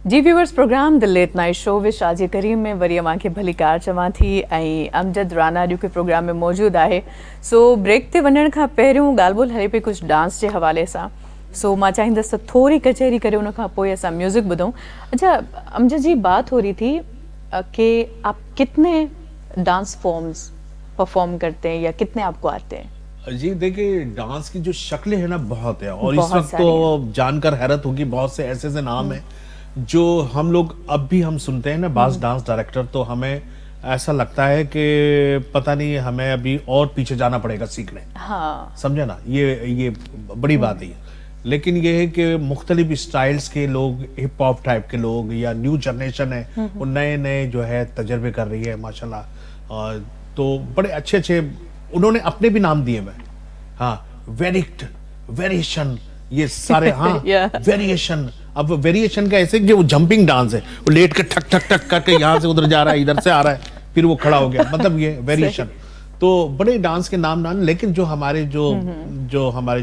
जी viewers, programme the late night show with Shazi Karim में वरी अव्हांखे भली कार चवां थी ऐं अमजद राना अॼु के प्रोग्राम में मौजूद आहे। सो ब्रेक ते वञण खां पहिरियों ॻाल्हि ॿोल हले पई कुझु डांस जे हवाले सां। सो मां चाहींदसि त थोरी कचहरी करे उन खां पोइ असां म्यूज़िक ॿुधूं। अच्छा अमजद जी, बात हो रही थी कि आप कितने डांस फॉर्म्स परफॉर्म करते हैं या कितने आपको आते हैं? जी देखिए, डांस की जो शक्लें हैं ना बहुत है, और इस वक्त तो जानकर हैरत होगी, बहुत से ऐसे नाम हैं जो हम लोग अब भी हम सुनते हैं ना। बास डांस डायरेक्टर तो हमें ऐसा लगता है कि पता नहीं हमें अभी और पीछे जाना पड़ेगा सीखने। हाँ, समझे ना, ये बड़ी बात है। लेकिन ये है कि मुख्तलिफ स्टाइल्स के लोग, हिप हॉप टाइप के लोग या न्यू जनरेशन है, वो नए नए जो है तजर्बे कर रही है माशाल्लाह। और तो बड़े अच्छे अच्छे उन्होंने अपने भी नाम दिए हुए। हाँ, वेरिक्ट, वेरिएशन, ये सारे। हाँ, वेरिएशन। अब वेरिएशन का ऐसे कि वो जंपिंग डांस है, वो लेट के ठक ठक ठक करके यहाँ से उधर जा रहा है, इधर से आ रहा है, फिर वो खड़ा हो गया, मतलब ये वेरिएशन। तो बड़े डांस के नाम लेकिन जो हमारे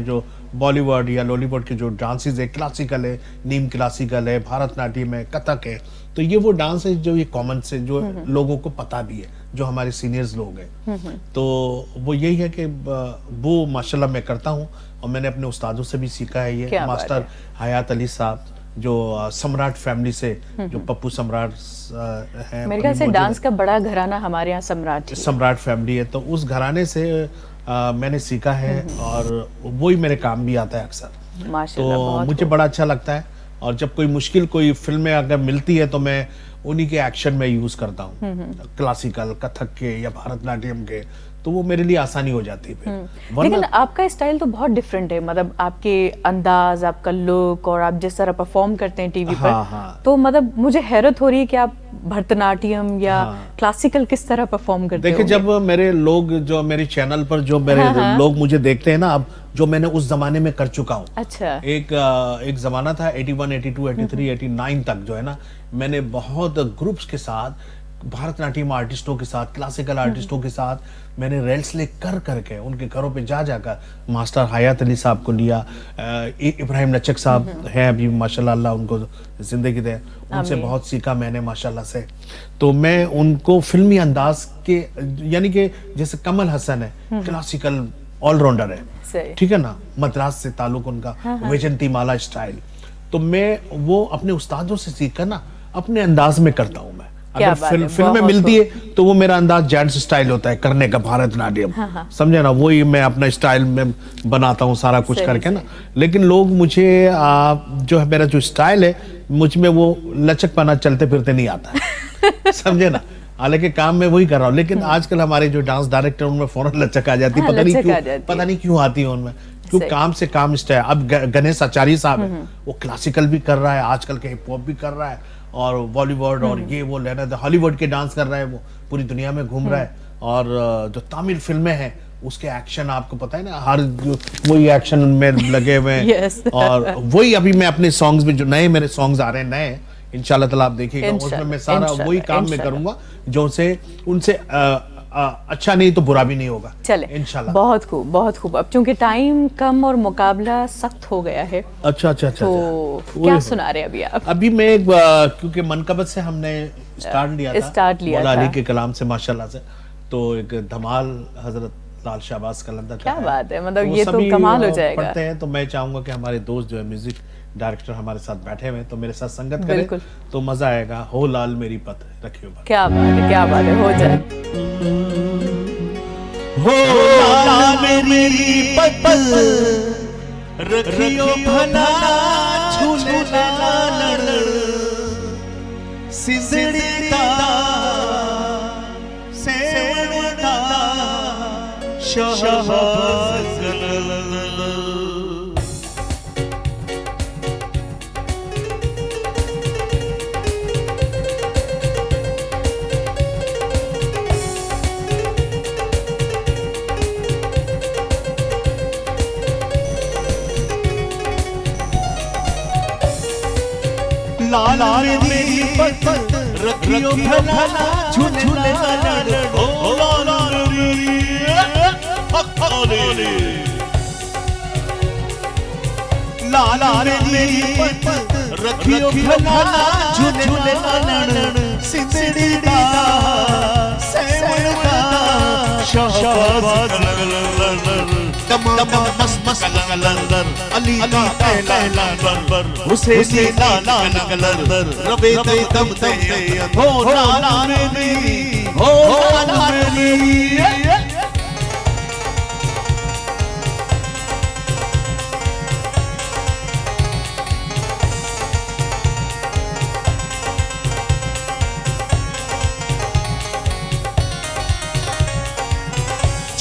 जो बॉलीवुड या लॉलीवुड के जो डांसेस है, क्लासिकल है, नीम क्लासिकल है, भरतनाट्यम है, कथक है, तो ये वो डांस है जो ये कॉमन से जो लोगों को पता भी है, जो हमारे सीनियर्स लोग हैं। तो वो यही है कि वो माशाल्लाह मैं करता हूँ, और मैंने अपने उस्तादों से भी सीखा है ये। मास्टर हयात अली साहब जो सम्राट फैमिली से, जो पप्पू सम्राट हैं, मेरे ख्याल से डांस का बड़ा घराना हमारे यहाँ सम्राट फैमिली है, तो उस घराने से मैंने सीखा है, और वही मेरे काम भी आता है अक्सर। माशाल्लाह, तो मुझे बड़ा अच्छा लगता है। और जब कोई फिल्में अगर मिलती है तो मैं उन्हीं के एक्शन में यूज करता हूँ, क्लासिकल, कथक के या भरतनाट्यम के, तो वो मेरे लिए आसानी हो जाती है। लेकिन आपका स्टाइल तो बहुत डिफरेंट है, मतलब आपके अंदाज, आपका लुक, और आप जिस तरह परफॉर्म करते हैं टीवी पर। हाँ। तो मतलब मुझे हैरत हो रही है कि आप भरतनाट्यम या क्लासिकल किस तरह परफॉर्म करते हैं। देखिए, जब मेरे लोग जो मेरे चैनल पर जो मेरे लोग मुझे देखते हैं ना, अब जो मैंने उस जमाने में कर चुका हूँ। अच्छा। एक जमाना था 81, 82, 83, 89 तक जो है ना, मैंने बहुत ग्रुप्स के साथ, भरतनाट्यम आर्टिस्टों के साथ, क्लासिकल आर्टिस्टों के साथ मैंने रेल्स कर करके उनके घरों पे जाकर मास्टर हयात अली साहब को लिया, इब्राहिम लचक साहब हैं अभी माशाल्लाह, अल्लाह उनको जिंदगी दे, उनसे बहुत सीखा मैंने माशाल्लाह से। तो मैं उनको फिल्मी अंदाज के, यानी कि जैसे कमल हसन है, क्लासिकल ऑलराउंडर है, ठीक है ना, मद्रास से ताल्लुक उनका, वैजंती माला स्टाइल, तो मैं वो अपने उस्तादों से सीख कर ना अपने अंदाज में करता हूँ। मैं अगर फिल्म में मिलती है तो वो मेरा अंदाज जेंट्स स्टाइल होता है करने का, भरतनाट्यम, समझे ना, वही मैं अपना स्टाइल में बनाता हूँ सारा कुछ करके ना। लेकिन लोग मुझे जो है, मेरा जो स्टाइल है, मुझ में वो लचकपना चलते फिरते नहीं आता है। समझे ना, हालांकि काम में वही कर रहा हूँ, लेकिन आजकल हमारे जो डांस डायरेक्टर उनमें फौरन लचक आ जाती है, पता नहीं क्यों आती है उनमें, क्यों काम से काम स्टाइल। अब गणेश आचार्य साहब है, वो क्लासिकल भी कर रहा है, आजकल के हिप हॉप भी कर रहा है, और बॉलीवुड और ये वो लेना था, हॉलीवुड के डांस कर रहा है, वो पूरी दुनिया में घूम रहा है। और जो तमिल फिल्में हैं उसके एक्शन आपको पता है ना, हर वही एक्शन में लगे हुए हैं। और वही अभी मैं अपने सॉन्ग्स में, जो नए मेरे सॉन्ग्स आ रहे हैं नए, इंशाल्लाह ताला आप देखिएगा, उसमें मैं सारा वही काम मैं करूंगा जो उनसे अच्छा नहीं तो बुरा भी नहीं होगा। चले इंशाल्लाह। बहुत खूब, बहुत खूब। अब चूंकि टाइम कम और मुकाबला सख्त हो गया है। अच्छा। तो क्या सुना रहे अभी आप? अभी मैं क्योंकि मनकबत से हमने स्टार्ट लिया था मौला अली के कलाम से माशाल्लाह से, तो एक धमाल हजरत लाल शाहबाज कलंदर। क्या बात है, मतलब ये तो कमाल हो जाएगा। पढ़ते हैं तो मैं चाहूंगा कि हमारे दोस्त जो है म्यूजिक डायरेक्टर हमारे साथ बैठे हुए तो मेरे साथ संगत करें तो मजा आएगा। हो लाल मेरी पत रखियो। क्या बात है, क्या बात है, हो जाए। हो लाल मेरी पत रखियो भला झूले लालड़ सिंदड़ी दा सेवण दा शहबाज लाल मेरी पत रखियो भला झूले लालड़ ओ लाल मेरी लाल मेरी पत रखियो भला झूले लालड़ सिंदड़ी दा सेवण दा शहबाज दम मस्त कलंदर अली का पहला बर हुसैनी लाला कलंदर रबे ते दम ते हो लाला मेरी हो लाला मेरी।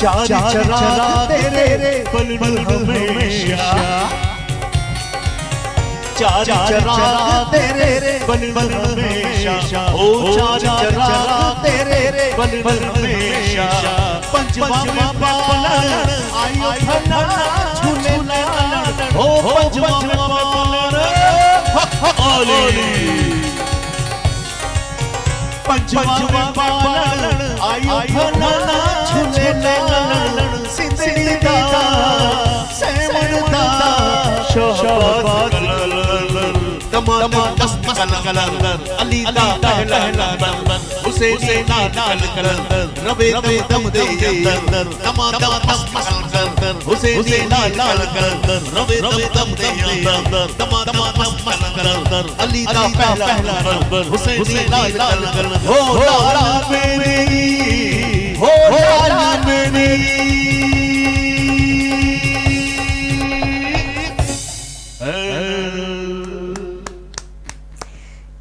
चार चरा तेरे बल हमेशा, चार चरा तेरे बल हमेशा, ओ चार चरा तेरे बल हमेशा, पंचवा पालन आयो फना झूले लालन, ओ पंचवा पालन ओली, पंचवा पालन आयो फना झूले लालन, सिंदड़ी दा सेवन दा शोभात तमाम दस्त कलर, अली दा पहला नंबर, हुसैनी नाल कलर, रबे दम दे अंदर, तमाम दस्त कलर, हुसैनी नाल कलर, रबे दम दे अंदर, तमाम दस्त कलर, अली दा पहला नंबर, हुसैनी नाल कलर, हो लाला मेरी, हो लाला मेरी।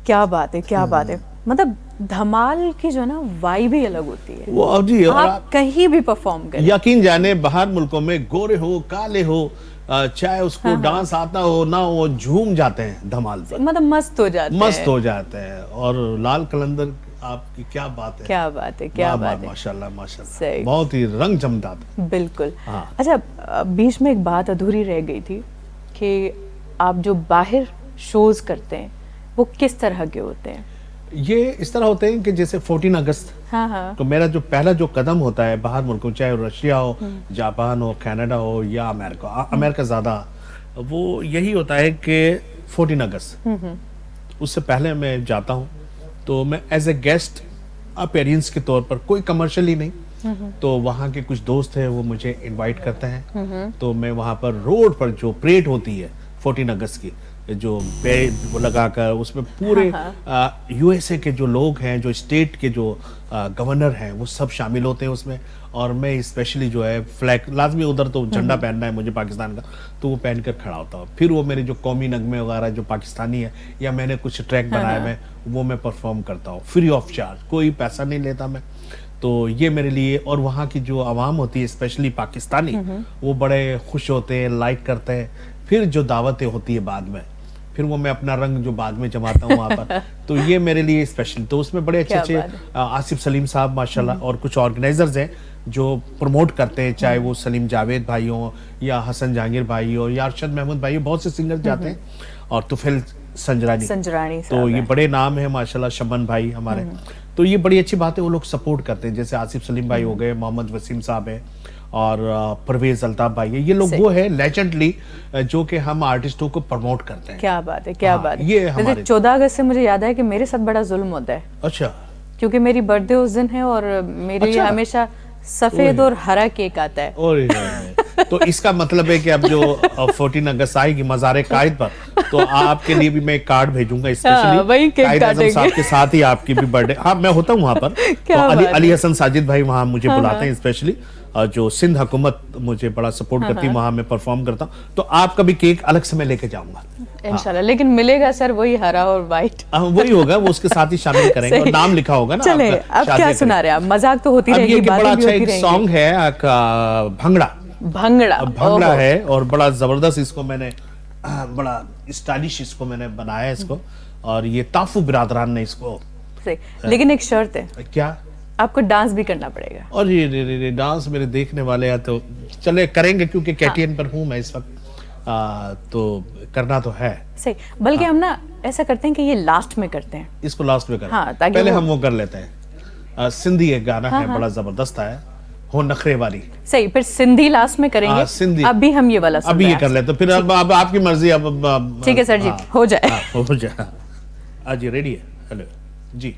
क्या बात है, क्या बात है। मतलब धमाल की जो ना वाइब ही अलग होती है। वो जी, आप कहीं भी परफॉर्म करें, यकीन जाने बाहर मुल्कों में गोरे हो काले हो, चाहे उसको डांस आता हो ना, वो झूम जाते हैं धमाल पर, मतलब मस्त हो जाते हैं, मस्त हो जाते हैं। और लाल कलंदर आपकी क्या बात है, क्या बात है, क्या बात है, माशाल्लाह माशाल्लाह, सही। बहुत ही रंग जमता था। बिल्कुल। हाँ। अच्छा, बीच में एक बात अधूरी रह गई थी कि आप जो बाहर शोज करते हैं वो किस तरह के होते हैं? ये इस तरह होते हैं कि जैसे 14 अगस्त, हाँ हाँ, तो मेरा जो पहला जो कदम होता है बाहर मुल्कों, चाहे रशिया हो, जापान हो, कनाडा हो या अमेरिका, अमेरिका ज़्यादा, वो यही होता है कि 14 अगस्त उससे पहले मैं जाता हूँ, तो मैं एज ए गेस्ट अपीयरेंस के तौर पर, कोई कमर्शियल ही नहीं, तो वहाँ के कुछ दोस्त हैं वो मुझे इनवाइट करते हैं, तो मैं वहाँ पर रोड पर जो परेड होती है 14 अगस्त की, जो पेड़ लगाकर उसमें पूरे यूएसए के जो लोग हैं, जो स्टेट के जो गवर्नर हैं, वो सब शामिल होते हैं उसमें, और मैं स्पेशली जो है फ्लैग लाजमी, उधर तो झंडा पहनना है मुझे पाकिस्तान का, तो वो पहन कर खड़ा होता हूँ। फिर वो मेरे जो कौमी नगमे वगैरह जो पाकिस्तानी है, या मैंने कुछ ट्रैक बनाए मैं, वो मैं परफॉर्म करता हूँ फ्री ऑफ चार्ज, कोई पैसा नहीं लेता मैं। तो ये मेरे लिए, और वहाँ की जो आवाम होती है स्पेशली पाकिस्तानी, वो बड़े खुश होते हैं, लाइक करते हैं। फिर जो दावतें होती है बाद में, फिर वो मैं अपना रंग जो बाद में जमाता हूँ वहाँ पर, तो ये मेरे लिए स्पेशल। तो उसमें बड़े अच्छे अच्छे आसिफ सलीम साहब माशाल्लाह, और कुछ ऑर्गेनाइजर्स हैं जो प्रमोट करते हैं, चाहे वो सलीम जावेद भाई हो, या हसन जहांगीर भाई हो, या अरशद महमूद भाई हो, बहुत से सिंगर जाते हैं, और तुफैल संजरानी, तो ये बड़े नाम है माशाल्लाह, शमन भाई हमारे, तो ये बड़ी अच्छी बात है, वो लोग सपोर्ट करते हैं। जैसे आसिफ सलीम भाई हो गए, मोहम्मद वसीम साहब है, और परवेज अल्ताफ भाई है, ये लोग वो है लेजेंडली जो कि हम आर्टिस्टों को प्रमोट करते हैं। क्या बात है, क्या बात है। ये हमारे 14 अगस्त से मुझे याद है कि मेरे साथ बड़ा जुल्म होता है। अच्छा, क्योंकि मेरी बर्थडे उस दिन है, और मेरे लिए हमेशा सफेद और हरा केक आता है। और तो इसका मतलब है कि अब जो 14 अगस्त आएगी मज़ार कायद पर, तो आपके लिए भी मैं एक कार्ड भेजूंगा स्पेशली, वही केक काटेंगे साहब के साथ ही आपकी भी बर्थडे। हाँ, मैं होता हूँ वहाँ पर, तो अली हसन साजिद भाई वहाँ मुझे बुलाते हैं स्पेशली, जो सिंध हुकूमत मुझे बड़ा सपोर्ट करती है, वहाँ मैं परफॉर्म करता हूँ, तो आपका भी केक अलग से मैं लेके जाऊंगा इंशाल्लाह। लेकिन मिलेगा सर वही हरा और व्हाइट, वही होगा, वो उसके साथ ही शामिल करेंगे, और नाम लिखा होगा ना। चले, अब क्या सुना रहे हैं आप? मजाक तो होती रहेगी, बड़ा अच्छा एक सॉन्ग है भंगड़ा, भंगड़ा है, और बड़ा जबरदस्त इसको मैंने, बड़ा स्टाइलिश इसको मैंने बनाया इसको, और ये ताफू बिरादरान ने इसको। लेकिन एक शर्त है, क्या? आपको डांस भी करना पड़ेगा। और ये डांस मेरे देखने वाले हैं तो चले करेंगे, क्योंकि KTN पर हूँ मैं इस वक्त, तो करना तो है सही। बल्कि हम ना ऐसा करते हैं कि ये लास्ट में करते हैं, इसको लास्ट में करें। ताकि पहले हम वो कर लेते हैं। सिंधी एक गाना है, बड़ा जबरदस्त है, हो नखरे वाली। सही, फिर सिंधी लास्ट में करेंगे। सिंधी अभी हम ये वाला अभी ये कर लेते, फिर अब आपकी मर्जी। अब ठीक है सर जी, हो जाए। हो जाए। आज ये रेडी है? हेलो जी।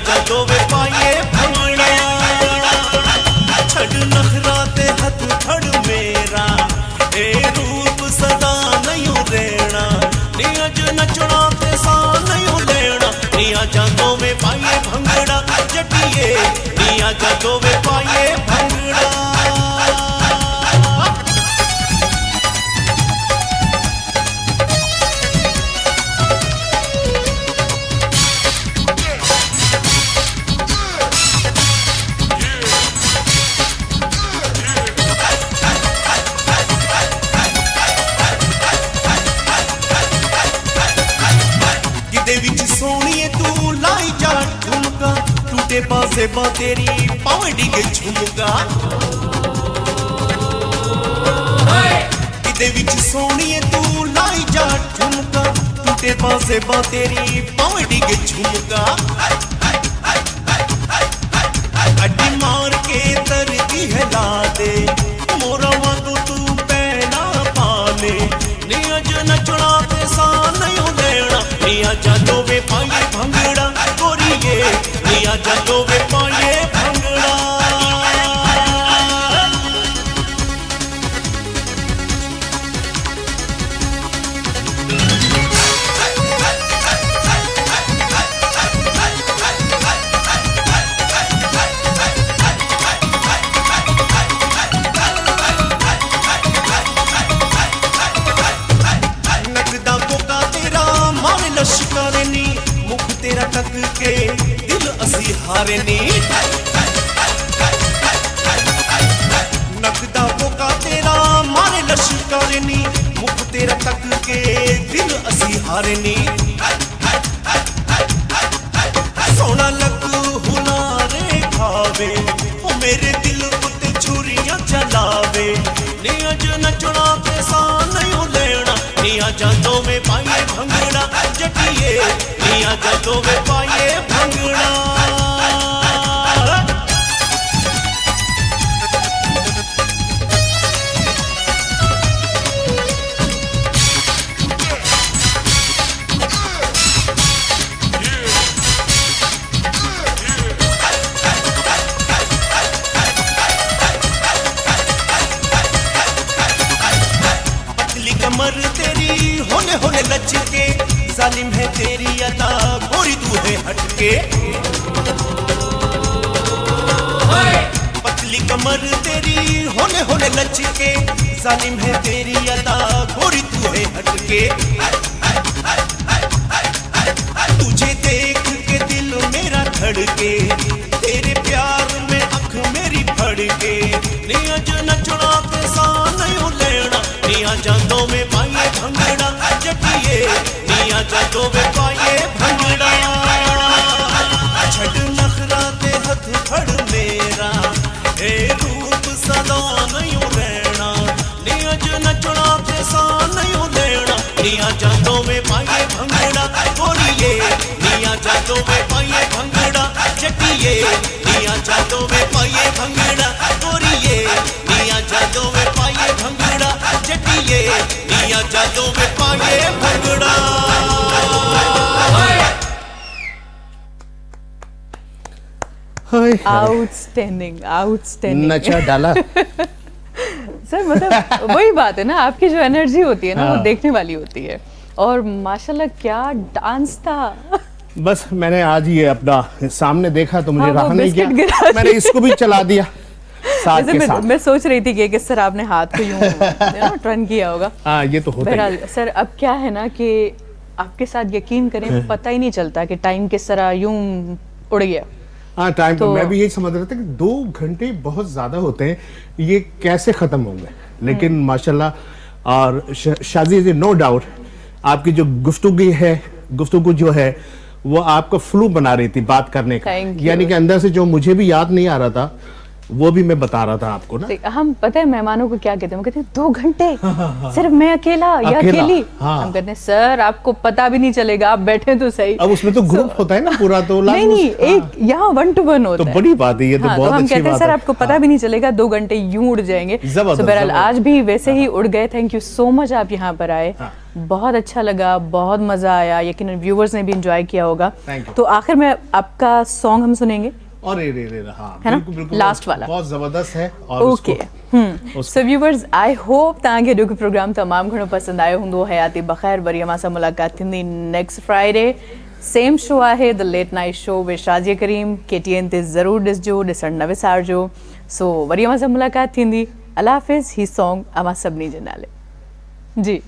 जा दो वे पाए भंगड़ा छड़ नखरा ते हथ खड़ मेरा ए रूप सदा नहीं रहना नी अज नचना ते सा नहीं लेना नी जा दो वे पाए भंगड़ा जटिए नी जा दो वे पाए भंगड़ा सोनिए तू लाई जा ठुमका टूटे पासे बा तेरी पावड़ी के झुमका किदे विच सोनिए तू लाई जा ठुमका टूटे पासे बा तेरी पावड़ी के झुमका अड्डी मार के तरती है ला दे मोरा वांगू तू पहला पाले नी अज नचना ते सा नहीं लेना निया जादो वे पाए भंगड़ा गोरिए निया जादो वे पाए भंगड़ा लश्करनी मुख तेरा तक के दिल असी हारनी नकदा बोका तेरा मारे लश्करनी मुख तेरा तक के दिल असी हारनी सोना लग हुनारे खावे ओ मेरे दिल उते छुरियां चलावे नी अज नचना ते सा नहीं लेना निया जादो में पाए भंगड़ा जटिए निया जादो में पाए भंगड़ा कमर तेरी होले होले लचके जालिम है तेरी अदा गोरी तू है हटके पतली कमर तेरी होले होले लचके जालिम है तेरी अदा गोरी तू है हटके तुझे देख के दिल मेरा धड़के तेरे प्यार में अख मेरी फड़के नी अज नचना ते सा नहीं लेना निया जादो में पाए भंगड़ा जटिए निया जादो में पाए भंगड़ा छड़ नखरा ते हथ खड़ मेरा ए रूप सदा नहीं रहना नी अज नचना ते सा नहीं लेना निया जादो में पाए भंगड़ा गोरिए निया जादो में पाए भंगड़ा जटिए निया जादो में पाए भंगड़ा गोरिए निया जादो में पाए भंगड़ा जटिए निया जादो में पाए भंगड़ा आउटस्टैंडिंग आउटस्टैंडिंग नचा डाला सर मतलब वही बात है ना आपकी जो एनर्जी होती है ना वो देखने वाली होती है और माशाल्लाह क्या डांस था बस मैंने आज ये अपना सामने देखा तो मुझे हाँ, रहा वो नहीं बिस्किट गिरा गया मैंने इसको भी चला दिया साथ के साथ मैं सोच रही थी कि किस तरह आपने हाथ को यूं टर्न किया होगा हाँ ये तो होता बहरहाल है सर अब क्या है ना कि आपके साथ यकीन करें पता ही नहीं चलता कि टाइम किस तरह यूं उड़ गया हाँ टाइम तो तो- मैं भी यही समझ रहा था कि 2 घंटे बहुत ज्यादा होते हैं ये कैसे खत्म होंगे लेकिन माशाल्लाह और शाजी जी नो डाउट आपकी जो गुफ्तगू जो है वो आपको फ्लू बना रही थी बात करने का Thank you. यानी कि अंदर से जो मुझे भी याद नहीं आ रहा था वो भी मैं बता रहा था आपको ना। हम पता है मेहमानों को क्या कहते हैं, हम कहते हैं 2 घंटे सिर्फ मैं अकेला या अकेली। हम कहते हैं सर आपको पता भी नहीं चलेगा, आप बैठे तो सही। अब उसमें तो ग्रुप होता है ना पूरा, तो नहीं एक यहाँ 1 to 1 होता है, तो बड़ी बात है ये, तो बहुत अच्छी बात है। हम कहते हैं सर आपको पता भी नहीं चलेगा, 2 घंटे यूं उड़ जाएंगे। बहरहाल आज भी वैसे ही उड़ गए। थैंक यू सो मच आप यहाँ पर आए, बहुत अच्छा लगा, बहुत मजा आया, यकीनन व्यूअर्स ने भी एंजॉय किया होगा। तो आखिर में आपका सॉन्ग हम सुनेंगे और हाँ, है ना, बिल्कुल लास्ट वाला बहुत जबरदस्त है। और okay so viewers I hope तव्हांखे अॼोको प्रोग्राम तमामु घणो पसंदि आयो हूंदो। हयाती बख़ैर वरी अमां सां मुलाक़ात थींदी नेक्स्ट फ्राइडे, सेम शो आहे the late night show with Shazia Karim. KTN ते ज़रूरु ॾिसजो, ॾिसणु न विसारजो। सो वरी अमां सां मुलाक़ात थींदी। अल्लाह हाफ़िज़। ही सॉन्ग अमां सभिनी जे नाले जी।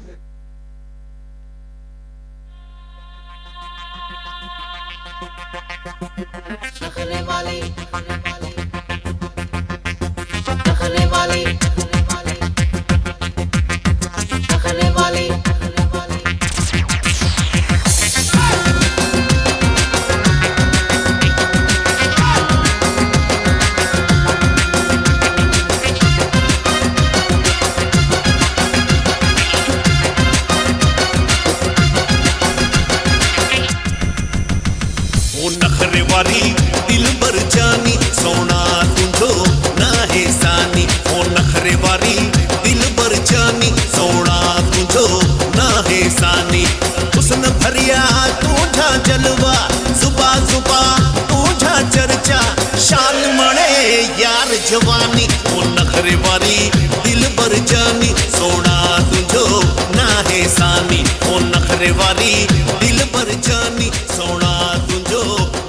नखरे वाली नखरे वाली नखरे वाली नखरे वाली दिल भर जानी सोना तुझो ना है सानी। ओ नखरे वाली दिल भर जानी सोना तुझो ना है सानी। हुस्न भरिया तुझा जलवा जुबा जुबा तुझा चर्चा शान मणे यार जवानी। ओ नखरे वाली दिल भर जानी सोना तुझो ना है सानी। ओ नखरे वाली दिल भर जानी सोना तुझो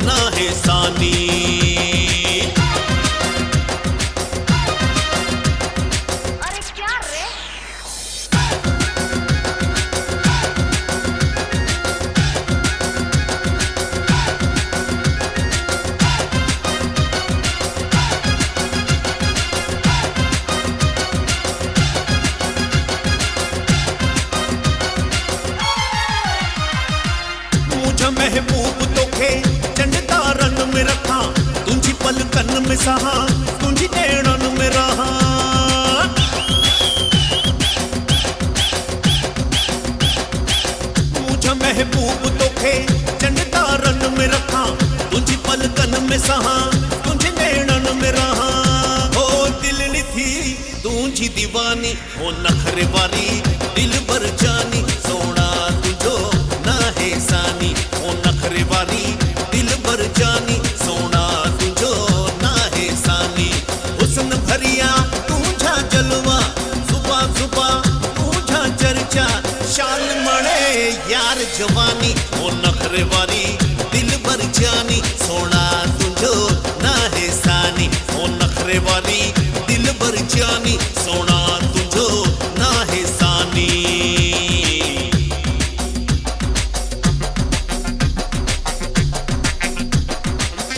ना है सानी। अरे क्या रे मुझे महबूब तोखे चंड तारन में रखा तुझी पलकन में सहा तुझी नैणन में रहा। मुझे महबूब तोखे चंड तारन में रखा तुझी पलकन में सहा तुझी नैणन में रहा। हो दिल नी थी तुझी दीवानी। हो नखरे वाली दिल भर जानी सोना तुझो ना है सानी। ओ नखरे वाली दिल भर जानी सोना तुझो ना है सानी। हुस्न भरिया तुझा जलवा जुबा जुबा तुझा चर्चा शान मणे यार जवानी। ओ नखरे वाली दिल भर जानी सोना तुझो ना है सानी। ओ नखरे वाली दिल भर जानी सोना तुझो ना है सानी।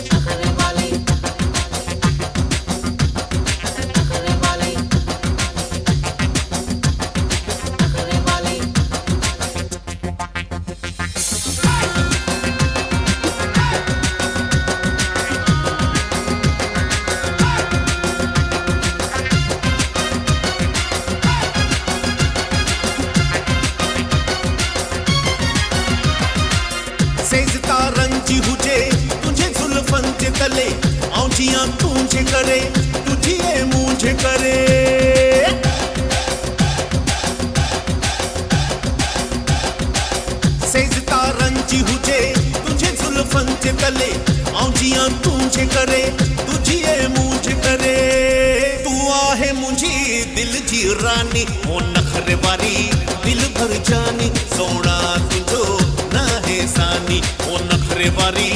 नखरे वाली नखरे वाली नखरे वाली सेज तारंजी हुजे तुझे जुल्फन जे तले आऊं जियां तुझे करे तुझी ए मुझे करे। सेज तारंजी हुजे तुझे जुल्फन जे तले आऊं जियां तुझे करे तुझी ए मुझे करे। तू आहे मुझी दिल जी रानी। ओ नखरे वाली दिल भर जानी सोना तुझो ना है सानी। ओ नखरे वाली